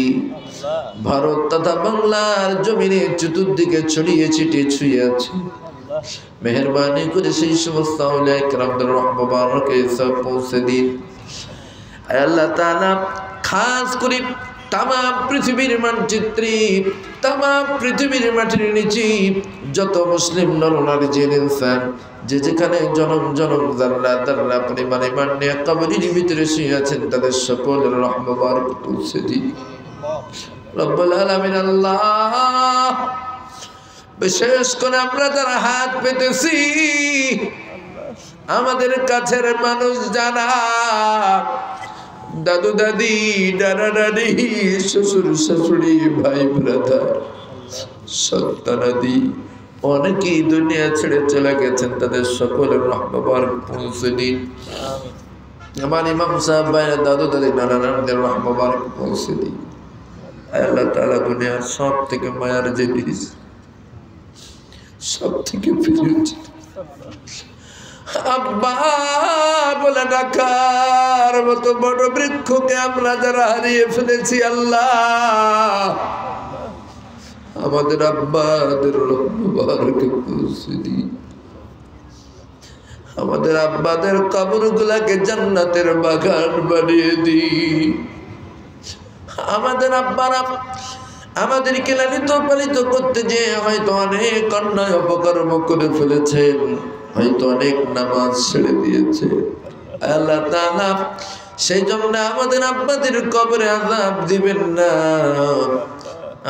ভারত তথা বাংলার জমিনে চতুর্দিকে ছড়িয়ে ছিটিয়ে ছুঁয়ে আছে, মেহেরবানি করে সেই সমস্ত আউলিয়া কারামদের রহমতকে সব পৌঁছে দিন। আল্লাহ তাআলা খাস করে तमाम পৃথিবীর মানচিত্রে तमाम পৃথিবীর মাটির নিচে যত মুসলিম নরনারী জিন ইনসান যে যেখানে জনম জনম জাল্লা দাল্লা পরিমাণে মানে কবরের ভিতরে শুয়ে আছেন তাদের সকলের রহমত পৌঁছে দিন রব্বুল আলামিন। আল্লাহ বিশেষ করে আমরা যারা হাত পেতেছি আমাদের কাছের মানুষ যারা দাদু দাদি নানা নানি শ্বশুর শাশুড়ি ভাই ব্রাদার সন্তানাদি অনেকেই দুনিয়া ছেড়ে চলে গেছেন তাদের সকলের রহমত পৌঁছে দিন। আমার ইমাম সাহেব ভাইরা দাদু দাদি নানা নানিদের রহমত পৌঁছে দিন। আল্লাহ তাআলা দুনিয়ার সব থেকে মায়ার জিনিস সব থেকে প্রিয় আব্বা বলে ডাকার মতো বড় বৃক্ষকে আমরা যারা হারিয়ে ফেলেছি আল্লাহ আমাদের আব্বাদের রহমতকে পৌঁছে দিন। আমাদের আব্বাদের কবরগুলোকে জান্নাতের বাগান বানিয়ে দিন। আমাদের আব্বারা আমাদেরকে লালিত পালিত করতে যে হয়তো অনেক অন্যায় অপকর্ম করে ফেলেছেন, হয়তো অনেক নামাজ ছেড়ে দিয়েছে আল্লাহ তাআলা সেই জন্য আমাদের আব্বাদের কবরে আযাব দিবেন না।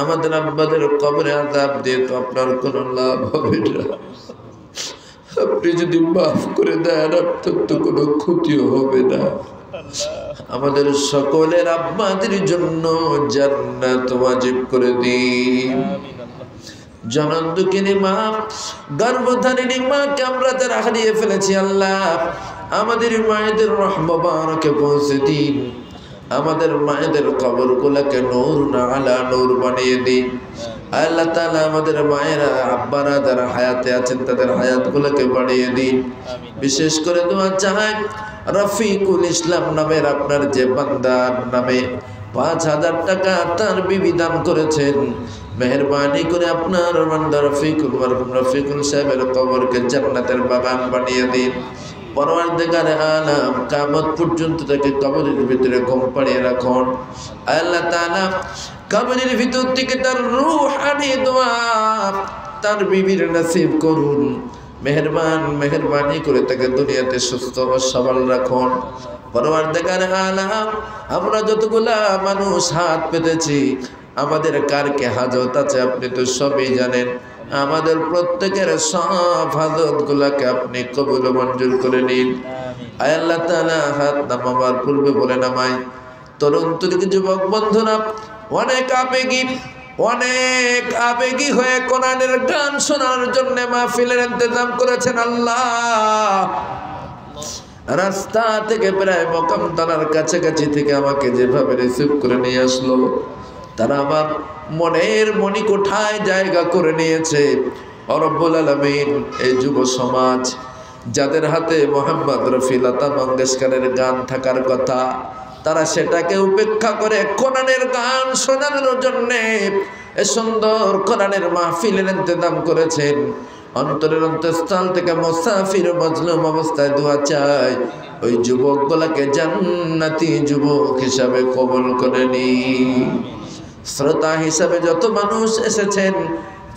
আমাদের আব্বাদের কবরে আযাব দিয়ে তো আপনার কোনো লাভ হবে না। আপনি যদি মাফ করে দেন আপনার তো কোনো ক্ষতিও হবে না। আমাদের সকলের আব্বাদের জন্য জান্নাত ওয়াজিব করে দিন। জনন দুঃখিনী মা গর্ভধারিণী মাকে আমরা যারা হারিয়ে ফেলেছি আল্লাহ আমাদের মায়েদের রহমতকে পৌঁছে দিন। আমাদের মায়েদের কবরগুলোকে নূর না আলা নূর বানিয়ে দিন। আল্লাহ তাআলা আমাদের মায়েরা আব্বারা যারা হায়াতে আছেন তাদের হায়াতগুলোকে বাড়িয়ে দিন। বিশেষ করে দোয়া চাই রফিকুল ইসলাম নামের আপনার যে বান্দার নামে ৫,০০০ টাকা তার বিবি দান করেছেন, মেহেরবানি করে আপনার বান্দা রফিকুল সাহেবের কবরকে জান্নাতের বাগান বানিয়ে দিন। পরওয়ারদিগারে আলাম কিয়ামত পর্যন্ত তাকে কবরের ভিতরে ঘুম পাড়িয়ে রাখুন। আল্লাহ তাআলা কবরের ভিতর থেকে তার রূহানি দোয়া তার বিবির নসিব করুন। মেহেরবানি করে তাকে দুনিয়াতে সুস্থ ও সবল রাখুন। পরওয়ারদিগারে আলাম আমরা যতগুলা মানুষ হাত পেতেছি আমাদের কার কে হাজত আছে আপনি তো সবই জানেন। আমাদের প্রত্যেকের সব হাজত গুলাকে আপনি কবুল মঞ্জুর করে নিন। আয় আল্লাহ তাআলা হাত নামাবার পূর্বে বলে নামাই তরুণ তুর্কি যুবক বন্ধুরা অনেক আবেগী হয়ে কোরআনের গান শোনার জন্য মাহফিলের ইন্তজাম করেছেন। আল্লাহ রাস্তা থেকে প্রায় মকাম থানার কাছাকাছি থেকে আমাকে যেভাবে রিসিভ করে নিয়ে আসলো, তারা আমার মনের মণিকোঠায় জায়গা করে নিয়েছে। রব্বুল আলামিন এই যুব সমাজ যাদের হাতে মোহাম্মদ রফি লতা মঙ্গেশকরের গান থাকার কথা, তারা সেটাকে উপেক্ষা করে কোরআনের গান শোনানোর জন্যে এ সুন্দর কোরআনের মাহফিলের ইন্তজাম করেছেন। অন্তরের অন্তঃস্থল থেকে মুসাফির মজলুম অবস্থায় দোয়া চাই, ওই যুবকগুলোকে জান্নাতি যুবক হিসাবে কবুল করে নিন। শ্রোতা হিসাবে যত মানুষ এসেছেন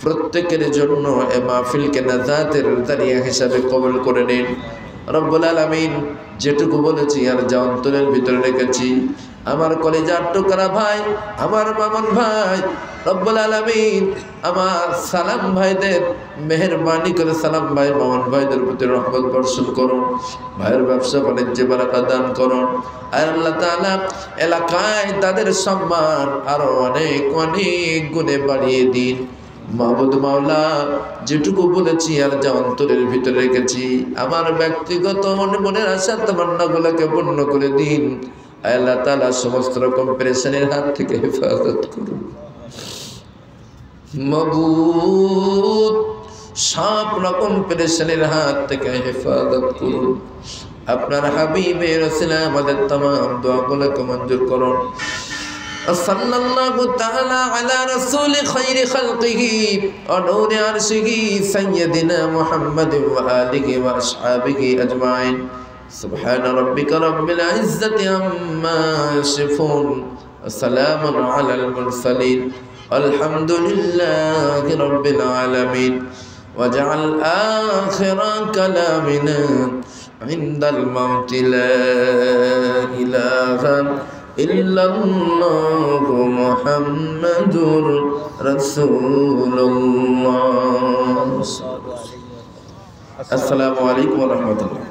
প্রত্যেকের জন্য এ মাহফিলকে নাজাতের জারিয়া হিসাবে কবুল করে নিন। রব্বুল আলামিন যেটুকু বলেছি আর যা অন্তরের ভিতরে রেখেছি, আমার কলিজার টুকরা ভাই, আমার মামুন ভাই, রব্বুল আলামিন আমার সালাম ভাইদের মেহেরবানি করে সালাম ভাই মামুন ভাইদের প্রতি রহমত বর্ষণ করুন, ভাইয়ের ব্যবসা বাণিজ্যে বারাকা দান করুন। আর আল্লাহ তাআলা এলাকায় তাদের সম্মান আরো অনেক অনেক গুণে বাড়িয়ে দিন। মাহবুদ মাওলা যেটুকু বলেছি আর যা অন্তরের ভিতরে রেখেছি, আমার ব্যক্তিগত মনের আশা তামান্নাগুলোকে পূর্ণ করে দিন। আল্লাহ তাআলা সমস্ত রকম পেরেশানির হাত থেকে হেফাজত করুন। মাবুদ সব রকম পেরেশানির হাত থেকে হেফাজত করুন। আপনার হাবিবের ওসিলা আমাদের तमाम দোয়াগুলোকে মঞ্জুর করুন। সাল্লাল্লাহু তাআলা আলা রাসূল খায়রি খালকিহি ওয়া নূরি আরশিহি সাইয়্যিদিনা মুহাম্মাদিন ওয়া আলিহি ওয়া আসহাবিহি আজমাইন। সুবহানা রাব্বিকা রাব্বিল ইজ্জাতি আম্মা ইয়াসিফুন ওয়া সালামুন আলাল মুরসালিন আলহামদুলিল্লাহি রাব্বিল আলামিন। ওয়াজআল আখিরা কালামিনা ইনদাল মাউতি লা ইলাহা ইল্লাল্লাহু মুহাম্মাদুর রাসূলুল্লাহ। আসসালামু আলাইকুম ওয়া রাহমাতুল্লাহ।